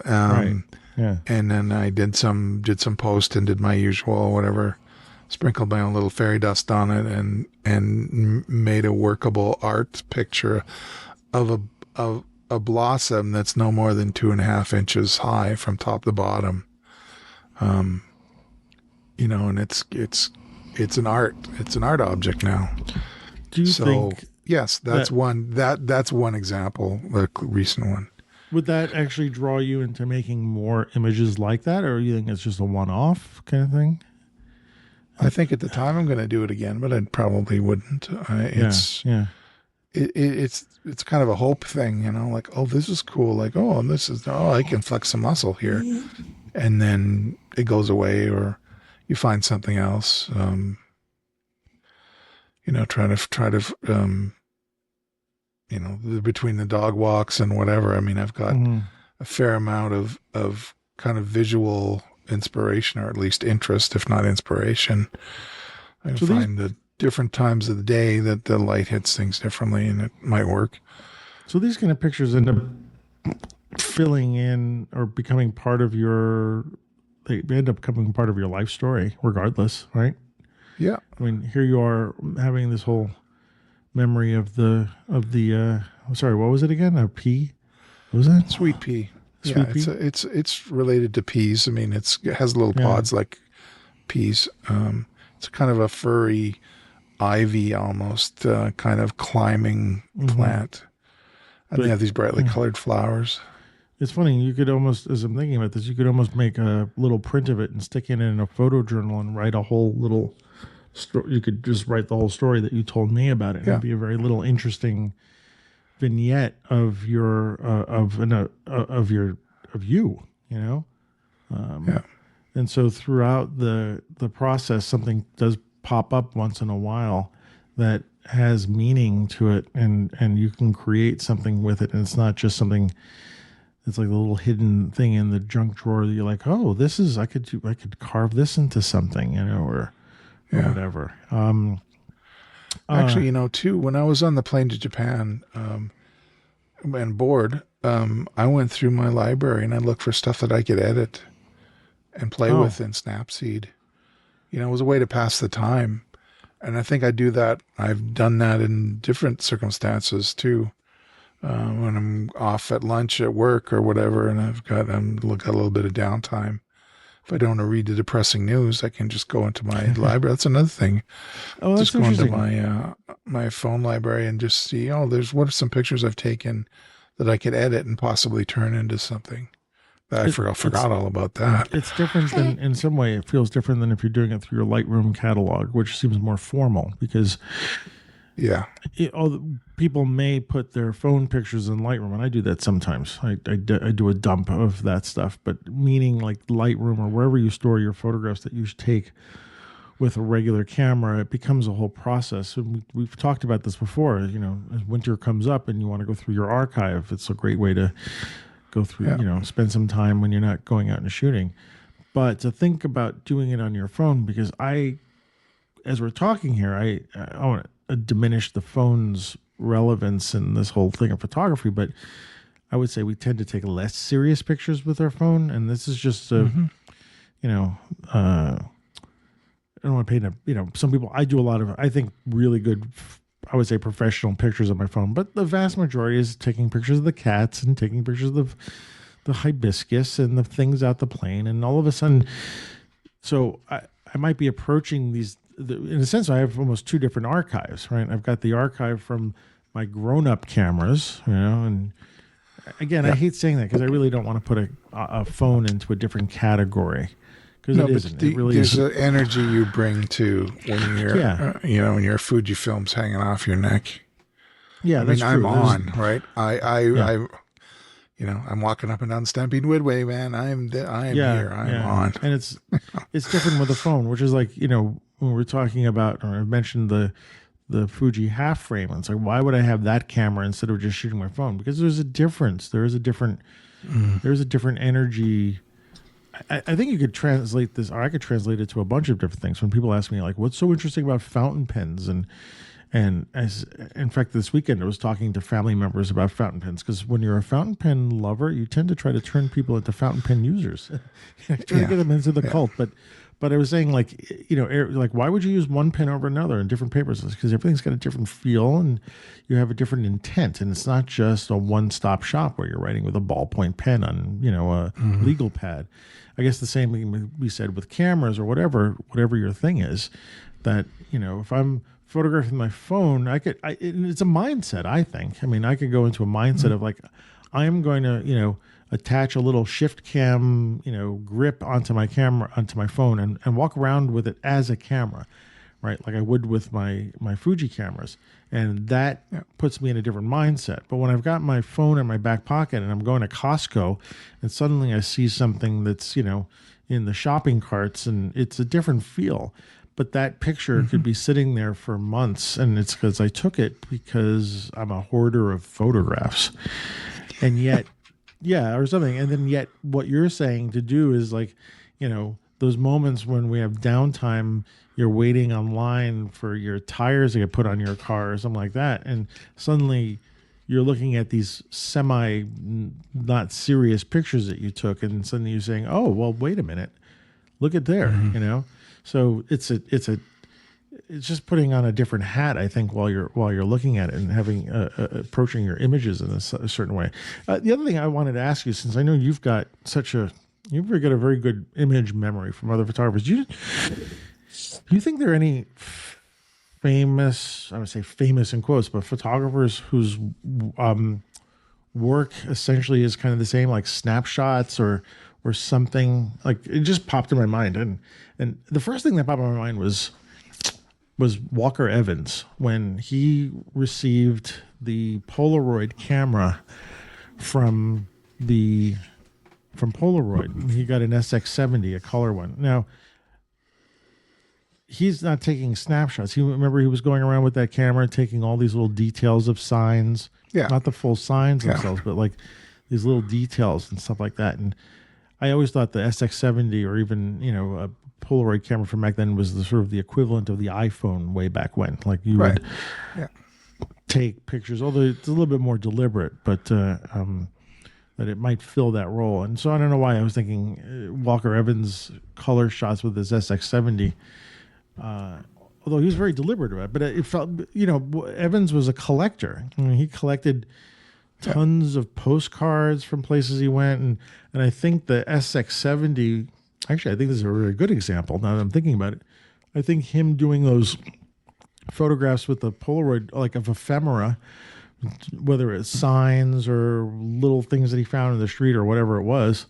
right. Yeah. And then I did some post and did my usual whatever, sprinkled my own little fairy dust on it, and made a workable art picture of a blossom that's no more than 2.5 inches high from top to bottom. And it's an art object now. Do you think? Yes, that's one example, a recent one. Would that actually draw you into making more images like that, or you think it's just a one-off kind of thing? I think at the time I'm going to do it again, but I probably wouldn't. It's kind of a hope thing, like, oh, this is cool. Like, I can flex some muscle here, and then it goes away, or you find something else. Try to. Between the dog walks and whatever, I mean, I've got a fair amount of kind of visual inspiration, or at least interest, if not inspiration. I find that different times of the day that the light hits things differently, and it might work. So these kind of pictures end up filling in or becoming part of they end up becoming part of your life story regardless, right? Yeah. I mean, here you are having this whole memory of the sorry, what was it again? A pea? What was that? Sweet pea. Sweet Yeah, pea? it's related to peas. I mean, it has little Yeah. pods like peas. It's kind of a furry ivy almost kind of climbing plant. And But they have these brightly colored flowers. it's funny. You could almost, as I'm thinking about this, you could almost make a little print of it and stick it in a photo journal and write a whole little story. You could just write the whole story that you told me about it. And Yeah. it'd be a very little interesting vignette of your of you. You know. Yeah. And so throughout the process, something does pop up once in a while that has meaning to it, and you can create something with it, and it's not just something. It's like a little hidden thing in the junk drawer that you're like, oh, this is I could carve this into something, you know, or whatever. Actually, too, when I was on the plane to Japan and bored, I went through my library and I looked for stuff that I could edit and play with in Snapseed. It was a way to pass the time. And I think I do that. I've done that in different circumstances too. When I'm off at lunch at work or whatever, and I've got a little bit of downtime. If I don't want to read the depressing news, I can just go into my library. That's another thing. Oh, that's just go into interesting. my phone library and just see, what are some pictures I've taken that I could edit and possibly turn into something. I forgot all about that. It's different than, in some way, it feels different than if you're doing it through your Lightroom catalog, which seems more formal because people may put their phone pictures in Lightroom, and I do that sometimes. I do a dump of that stuff, but meaning like Lightroom or wherever you store your photographs that you take with a regular camera, it becomes a whole process. And we've talked about this before. As winter comes up and you want to go through your archive, it's a great way to go through, spend some time when you're not going out and shooting. But to think about doing it on your phone, because as we're talking here, I want to diminish the phone's relevance in this whole thing of photography, but I would say we tend to take less serious pictures with our phone. And this is just I don't want to paint some people, I do a lot of, I think, really good, I would say, professional pictures on my phone, but the vast majority is taking pictures of the cats and taking pictures of the hibiscus and the things out the plane. And all of a sudden, so I might be approaching these, in a sense, I have almost two different archives, right? I've got the archive from my grown-up cameras, and again, I hate saying that because I really don't want to put a phone into a different category. No, but there's the energy you bring to when you're, when your Fujifilm's hanging off your neck. Yeah, that's true. I'm on, right? I'm walking up and down Stampede Woodway, man. I am here. I'm on. And it's different with the phone, which is like, when we're talking about, or I mentioned the Fuji half frame. It's like, why would I have that camera instead of just shooting my phone? Because there's a difference. There's a different energy. I think you could translate this, or I could translate it to a bunch of different things. When people ask me, like, what's so interesting about fountain pens? And as, in fact, this weekend I was talking to family members about fountain pens, because when you're a fountain pen lover, you tend to try to turn people into fountain pen users, try to get them into the cult. But I was saying, like, why would you use one pen over another in different papers? Because everything's got a different feel and you have a different intent. And it's not just a one-stop shop where you're writing with a ballpoint pen on, a legal pad. I guess the same thing we said with cameras or whatever your thing is, that, if I'm photographing my phone, it's a mindset, I think. I mean, I could go into a mindset of like, I'm going to, attach a little shift cam, grip onto my camera, onto my phone and walk around with it as a camera, right? Like I would with my Fuji cameras. And that puts me in a different mindset. But when I've got my phone in my back pocket and I'm going to Costco and suddenly I see something that's, in the shopping carts, and it's a different feel. But that picture could be sitting there for months, and it's because I took it because I'm a hoarder of photographs. And yet, or something. And then yet what you're saying to do is like, those moments when we have downtime, you're waiting online for your tires to get put on your car or something like that. And suddenly you're looking at these not serious pictures that you took. And suddenly you're saying, oh, well, wait a minute, look at there, So it's it's just putting on a different hat, I think, while you're looking at it and having approaching your images in a certain way. The other thing I wanted to ask you, since I know you've got you've got a very good image memory from other photographers. Do you think there are any famous, I would say famous in quotes, but photographers whose work essentially is kind of the same, like snapshots or something? Like, it just popped in my mind, and the first thing that popped in my mind was Walker Evans when he received the Polaroid camera from Polaroid. He got an SX70, a color one. Now, he's not taking snapshots. He was going around with that camera, taking all these little details of signs. Yeah. Not the full signs themselves, but like these little details and stuff like that. And I always thought the SX70 or even, a Polaroid camera from back then was the sort of the equivalent of the iPhone way back when. Like you would take pictures, although it's a little bit more deliberate, but that it might fill that role. And so I don't know why I was thinking Walker Evans color shots with his SX70. Although he was very deliberate about it, but it felt, Evans was a collector. I mean, he collected tons of postcards from places he went. And I think the SX70, actually, I think this is a really good example now that I'm thinking about it. I think him doing those photographs with the Polaroid, like of ephemera, whether it's signs or little things that he found in the street or whatever it was,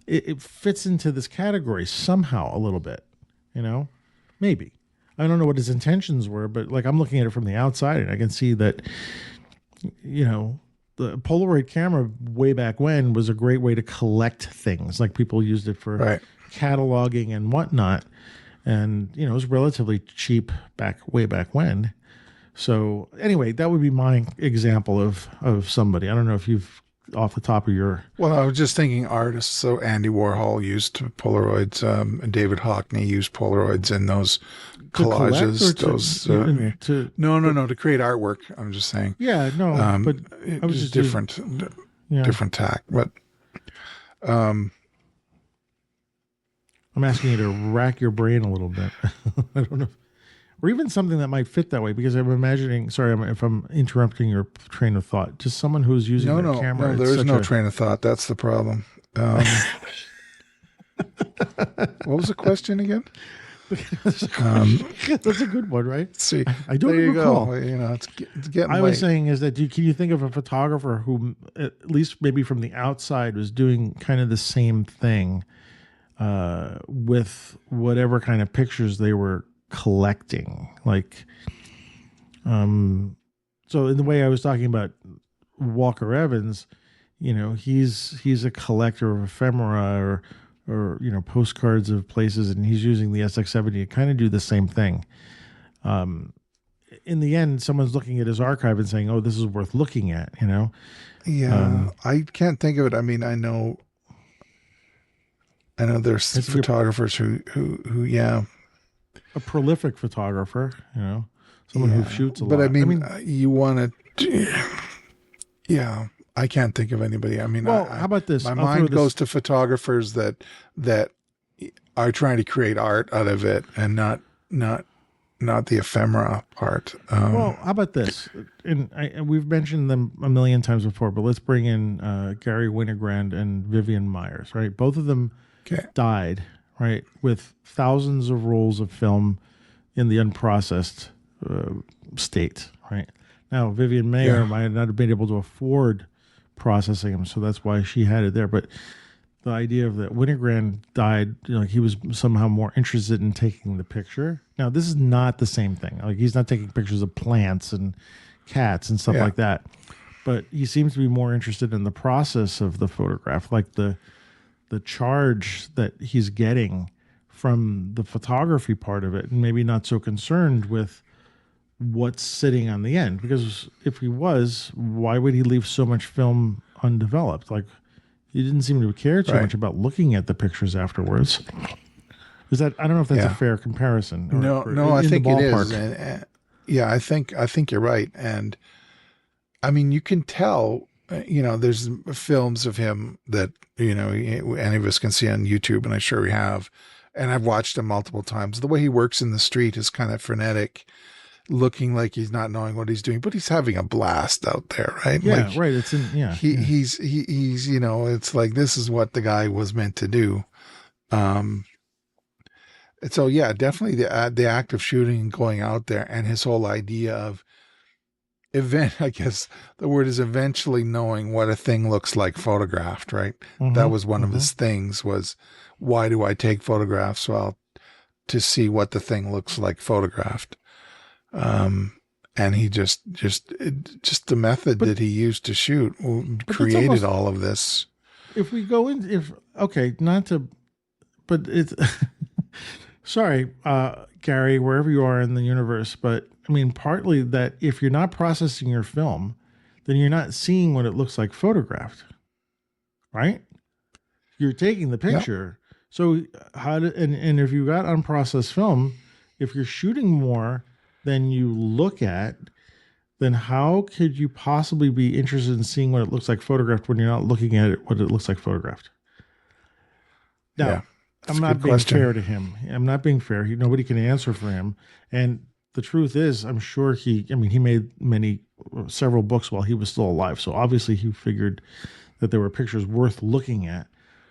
it fits into this category somehow a little bit, maybe. I don't know what his intentions were, but like I'm looking at it from the outside and I can see that, the Polaroid camera way back when was a great way to collect things. Like people used it for cataloging and whatnot. And, it was relatively cheap way back when. So anyway, that would be my example of somebody. I don't know if you've off the top of your... Well, I was just thinking artists. So Andy Warhol used Polaroids. And David Hockney used Polaroids in those collages. To create artwork. I'm just saying. Yeah, no, but it was just different tack. But I'm asking you to rack your brain a little bit. I don't know. Or even something that might fit that way, because I'm imagining, sorry if I'm interrupting your train of thought, just someone who's using that camera. No, there is no train of thought. That's the problem. What was the question again? That's a good one, right? See, I don't recall. Go. It's getting late. I was saying is that can you think of a photographer who, at least maybe from the outside, was doing kind of the same thing with whatever kind of pictures they were collecting? Like, so in the way I was talking about Walker Evans, he's a collector of ephemera or postcards of places, and he's using the SX70 to kind of do the same thing. In the end, someone's looking at his archive and saying, "Oh, this is worth looking at." Yeah, I can't think of it. I mean, I know there's photographers who a prolific photographer, someone who shoots a lot. But I mean you want to, I can't think of anybody. I mean, well, how about this? My mind goes to photographers that are trying to create art out of it, and not the ephemera part. Well, how about this? And we've mentioned them a million times before, but let's bring in Gary Winogrand and Vivian Myers, right? Both of them died, right, with thousands of rolls of film in the unprocessed state, right? Now, Vivian Mayer might not have been able to afford processing them, so that's why she had it there. But the idea of that Winogrand died, he was somehow more interested in taking the picture. Now, this is not the same thing. Like, he's not taking pictures of plants and cats and stuff like that. But he seems to be more interested in the process of the photograph, like the charge that he's getting from the photography part of it, and maybe not so concerned with what's sitting on the end. Because if he was, why would he leave so much film undeveloped? Like, he didn't seem to care too much about looking at the pictures afterwards. Is that, I don't know if that's a fair comparison. I think it is. I think you're right. And I mean, you can tell, there's films of him that, any of us can see on YouTube, and I'm sure we have, and I've watched him multiple times. The way he works in the street is kind of frenetic, looking like he's not knowing what he's doing, but he's having a blast out there, right? Yeah, Like right. It's in yeah, yeah. he's it's like this is what the guy was meant to do. Um, and so yeah, definitely the act of shooting and going out there, and his whole idea of event. I guess the word is eventually knowing what a thing looks like photographed, right? That Mm-hmm, was one of mm-hmm. his things. Was why do I take photographs? Well, to see what the thing looks like photographed. Um, and he just the method But that he used to shoot that's created almost all of this. if we go in if okay, not to but it's sorry, Gary, wherever you are in the universe, but I mean partly that if you're not processing your film, then you're not seeing what it looks like photographed, right? You're taking the Yeah, picture. So and if you got unprocessed film, if you're shooting more than you look at, then how could you possibly be interested in seeing what it looks like photographed when you're not looking at it what it looks like photographed? yeah, Now, that's I'm a good not being question. fair to him. I'm not being fair. Nobody can answer for him. And the truth is, I'm sure he made several books while he was still alive. So obviously he figured that there were pictures worth looking at.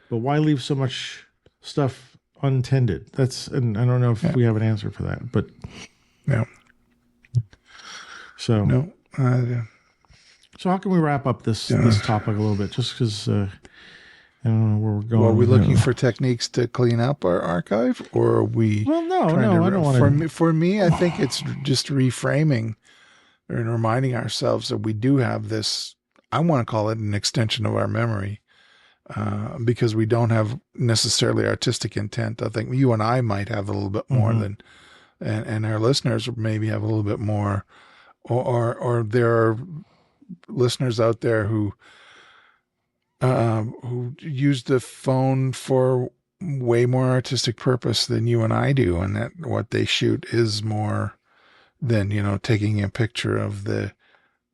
But why leave so much stuff untended? And I don't know if Yeah, we have an answer for that. But no, so, no. so how can we wrap up this Uh, topic a little bit? Just because I don't know where we're Well, are going we with looking it. for techniques to clean up our archive, or are we Well, no, trying no, I don't to? want For me, I think it's just reframing and reminding ourselves that we do have this. I want to call it an extension of our memory, because we don't have necessarily artistic intent. I think you and I might have a little bit to. more Mm-hmm. than, and our listeners maybe have a little bit more, or there are listeners out there who use the phone for way more artistic purpose than you and I do, and that what they shoot is more than taking a picture of the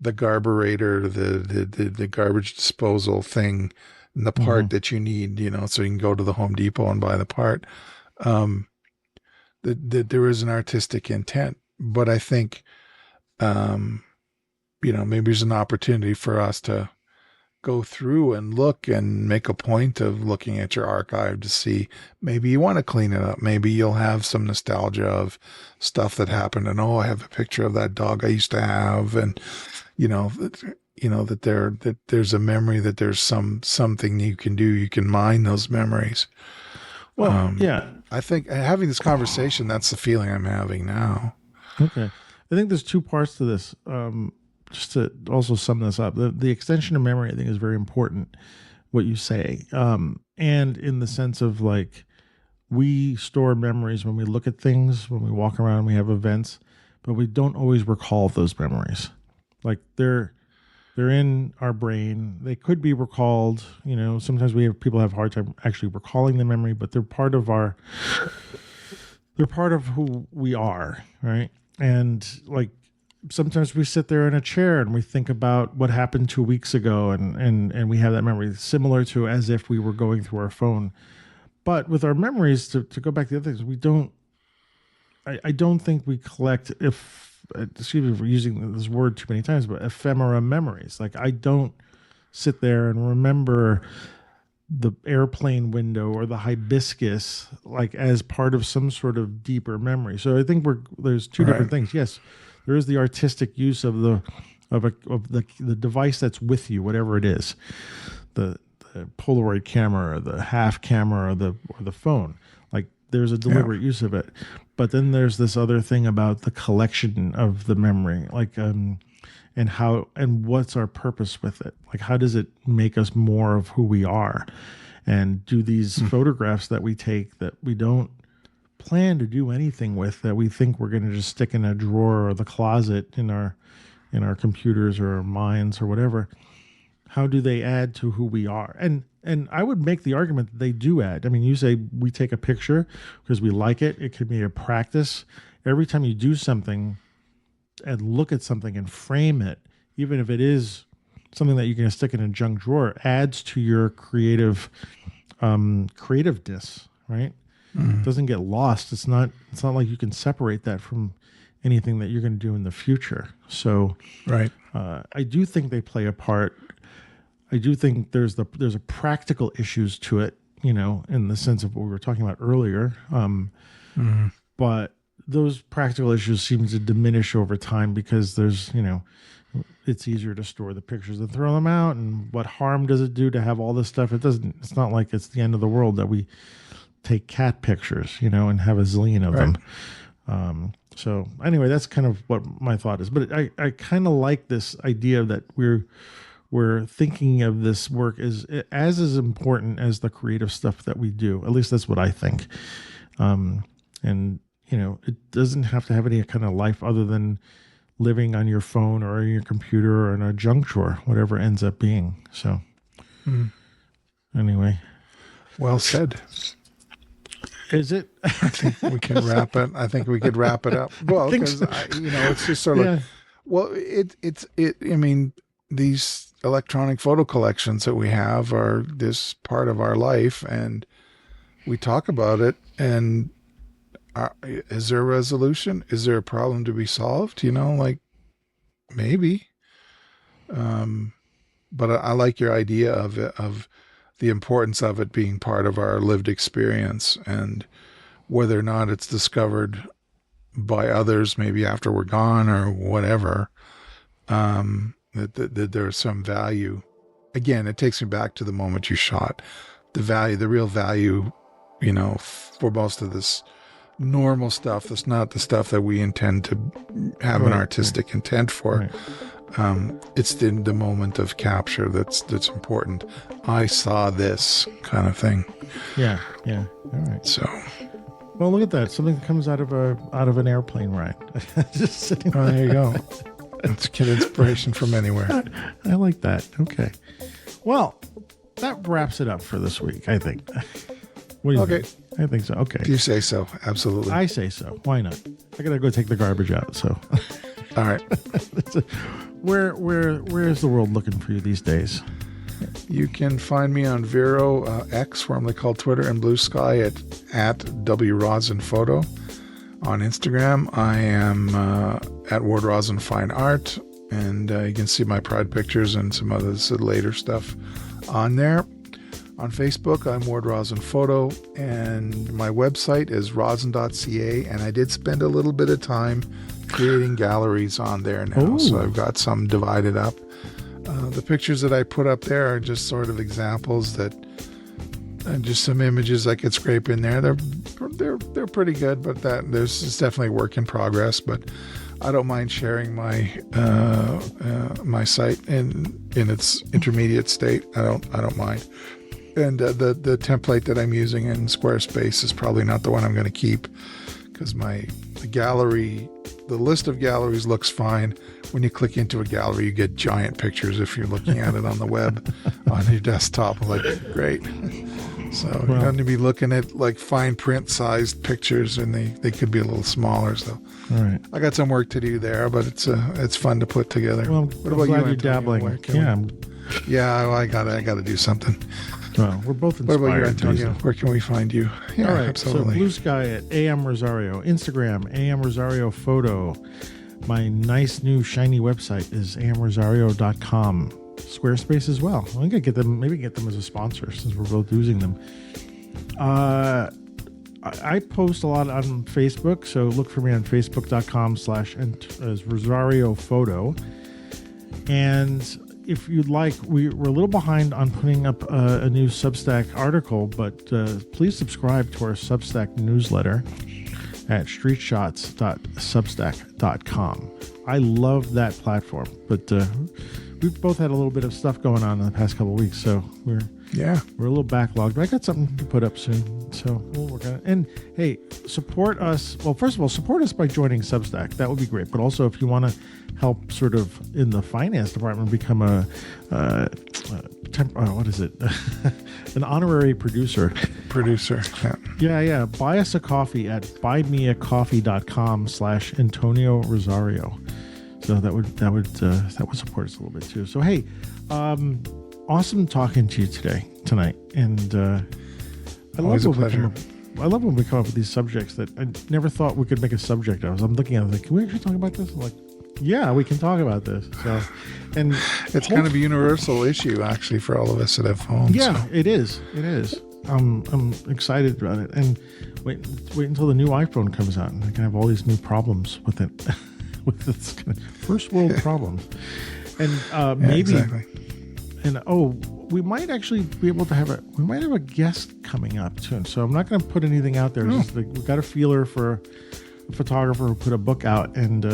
garburator, the garbage disposal thing, and the Mm-hmm. part that you need, so you can go to the Home Depot and buy the part. Um, that there is an artistic intent, but I think, um, maybe there's an opportunity for us to go through and look and make a point of looking at your archive to see maybe you want to clean it up. Maybe you'll have some nostalgia of stuff that happened, and I have a picture of that dog I used to have, and that there's a memory, that there's something you can do. You can mine those memories. Well, yeah. I think having this conversation, that's the feeling I'm having now. Okay. I think there's two parts to this. Just to also sum this up, the extension of memory, I think, is very important. What you say, and in the sense of like we store memories when we look at things, when we walk around, we have events, but we don't always recall those memories. Like they're in our brain. They could be recalled. Sometimes people have a hard time actually recalling the memory, but they're part of who we are, right? And like sometimes we sit there in a chair and we think about what happened 2 weeks ago, and we have that memory similar to as if we were going through our phone. But with our memories, to go back to the other things, we don't. I don't think we collect if excuse me for using this word too many times, but ephemera memories. Like I don't sit there and remember the airplane window or the hibiscus like as part of some sort of deeper memory. So I think there's two Right. different things. Yes, there is the artistic use of the device that's with you, whatever it is, the Polaroid camera or the half camera or the phone. Like there's a Yeah. deliberate use of it. But then there's this other thing about the collection of the memory, like and how and what's our purpose with it? Like how does it make us more of who we are? And do these photographs that we take that we don't plan to do anything with, that we think we're going to just stick in a drawer or the closet in our computers or our minds or whatever, how do they add to who we are? And I would make the argument that they do add. I mean, you say we take a picture because we like it. It could be a practice. Every time you do something and look at something and frame it, even if it is something that you can stick in a junk drawer, adds to your creativeness, right? It doesn't get lost. It's not like you can separate that from anything that you're going to do in the future. So Right. I do think they play a part. I do think there's a practical issues to it, in the sense of what we were talking about earlier. But those practical issues seem to diminish over time because there's, it's easier to store the pictures than throw them out. And what harm does it do to have all this stuff? It's not like it's the end of the world that we take cat pictures, and have a zillion of them. So anyway, that's kind of what my thought is. But I kind of like this idea that we're thinking of this work as important as the creative stuff that we do. At least that's what I think. And it doesn't have to have any kind of life other than living on your phone or your computer or in a junk drawer, whatever it ends up being. So anyway. Well said. Is it? I think we can wrap it. I think we could wrap it up. Well, because it's just sort of well, I mean, these electronic photo collections that we have are this part of our life, and we talk about it. And is there a resolution? Is there a problem to be solved? Maybe. But I like your idea of the importance of it being part of our lived experience, and whether or not it's discovered by others, maybe after we're gone or whatever, that there's some value. Again, it takes me back to the moment you shot. The real value, for most of this normal stuff, that's not the stuff that we intend to have an artistic intent for. It's the moment of capture that's important. I saw this kind of thing. Yeah. All right. So, well, look at that. Something comes out of an airplane ride. Just sitting there. There you go. Let's get inspiration from anywhere. I like that. Okay. Well, that wraps it up for this week, I think. What do you think? I think so. Okay. You say so. Absolutely. I say so. Why not? I gotta go take the garbage out. So. All right. Where is the world looking for you these days? You can find me on Vero, X, formerly called Twitter, and Blue Sky at WRosinPhoto. On Instagram, I am at Ward Rosin Fine Art, and you can see my Pride pictures and some other later stuff on there. On Facebook, I'm Ward Rosin Photo, and my website is rosin.ca, and I did spend a little bit of time creating galleries on there now. Ooh. So I've got some divided up. The pictures that I put up there are just sort of examples that, just some images I could scrape in there. They're pretty good, but it's definitely work in progress. But I don't mind sharing my my site in its intermediate state. I don't mind. And the template that I'm using in Squarespace is probably not the one I'm going to keep, because the list of galleries looks fine. When you click into a gallery, you get giant pictures if you're looking at it on the web on your desktop. I'm like, great. So you're going to be looking at like fine print sized pictures, and they could be a little smaller. So all right. I got some work to do there, but it's fun to put together. Well, what about you, you're dabbling. I got to do something. Well, we're both inspired. What about you, Antonio? Where can we find you? Yeah, all right. Absolutely. So Blue Sky at AM Rosario, Instagram, AM Rosario Photo. My nice new shiny website is amrosario.com. Squarespace as well. I'm gonna get them as a sponsor since we're both using them. I post a lot on Facebook, so look for me on facebook.com/Rosario Photo. And if you'd like, we're a little behind on putting up a new Substack article, but please subscribe to our Substack newsletter at streetshots.substack.com. I love that platform, but we've both had a little bit of stuff going on in the past couple of weeks, so we're a little backlogged, but I got something to put up soon, so we'll work on it. And hey, support us. Well, first of all, support us by joining Substack. That would be great. But also, if you want to help sort of in the finance department, become what is it? An honorary producer. Yeah. Buy us a coffee at buymeacoffee.com/Antonio Rosario. So that would support us a little bit too. So hey, awesome talking to you tonight, and I always love a pleasure. I love when we come up with these subjects that I never thought we could make a subject of. I'm looking at it like, can we actually talk about this? I'm like, yeah, we can talk about this. So, and it's kind of a universal issue, actually, for all of us that have phones. Yeah, so. It is. I'm excited about it. And wait until the new iPhone comes out, and I can have all these new problems with it, with this kind of first world problems. And maybe, exactly. And we might actually be able to have a guest coming up soon. So I'm not going to put anything out there. Just we've got a feeler for a photographer who put a book out, and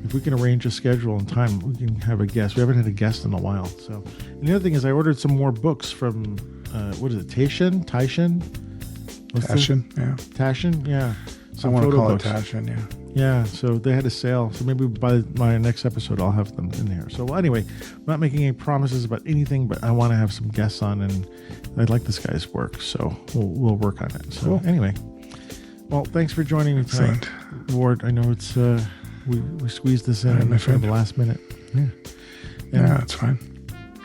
if we can arrange a schedule and time, we can have a guest. We haven't had a guest in a while. So, and the other thing is, I ordered some more books from what is it, Taishin? Yeah. Tashin, yeah. I want to call it Tashin, yeah. Yeah, so they had a sale. So maybe by my next episode, I'll have them in here. So anyway, I'm not making any promises about anything, but I want to have some guests on, and I like this guy's work, so we'll work on it. So Anyway, well, thanks for joining me tonight, Excellent. Ward. I know it's we squeezed this in my friend. the last minute. Yeah, Yeah, that's fine.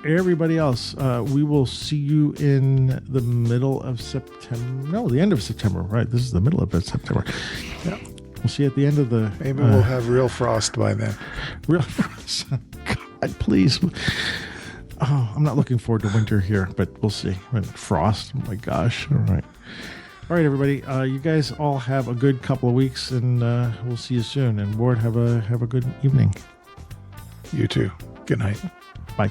Everybody else, we will see you in the middle of September. No, the end of September. Right, this is the middle of September. Yeah. We'll see you at the end of the... Maybe we'll have real frost by then. Real frost. God, please. Oh, I'm not looking forward to winter here, but we'll see. Frost. Oh, my gosh. All right. All right, everybody. You guys all have a good couple of weeks, and we'll see you soon. And Ward, have a good evening. You too. Good night. Bye.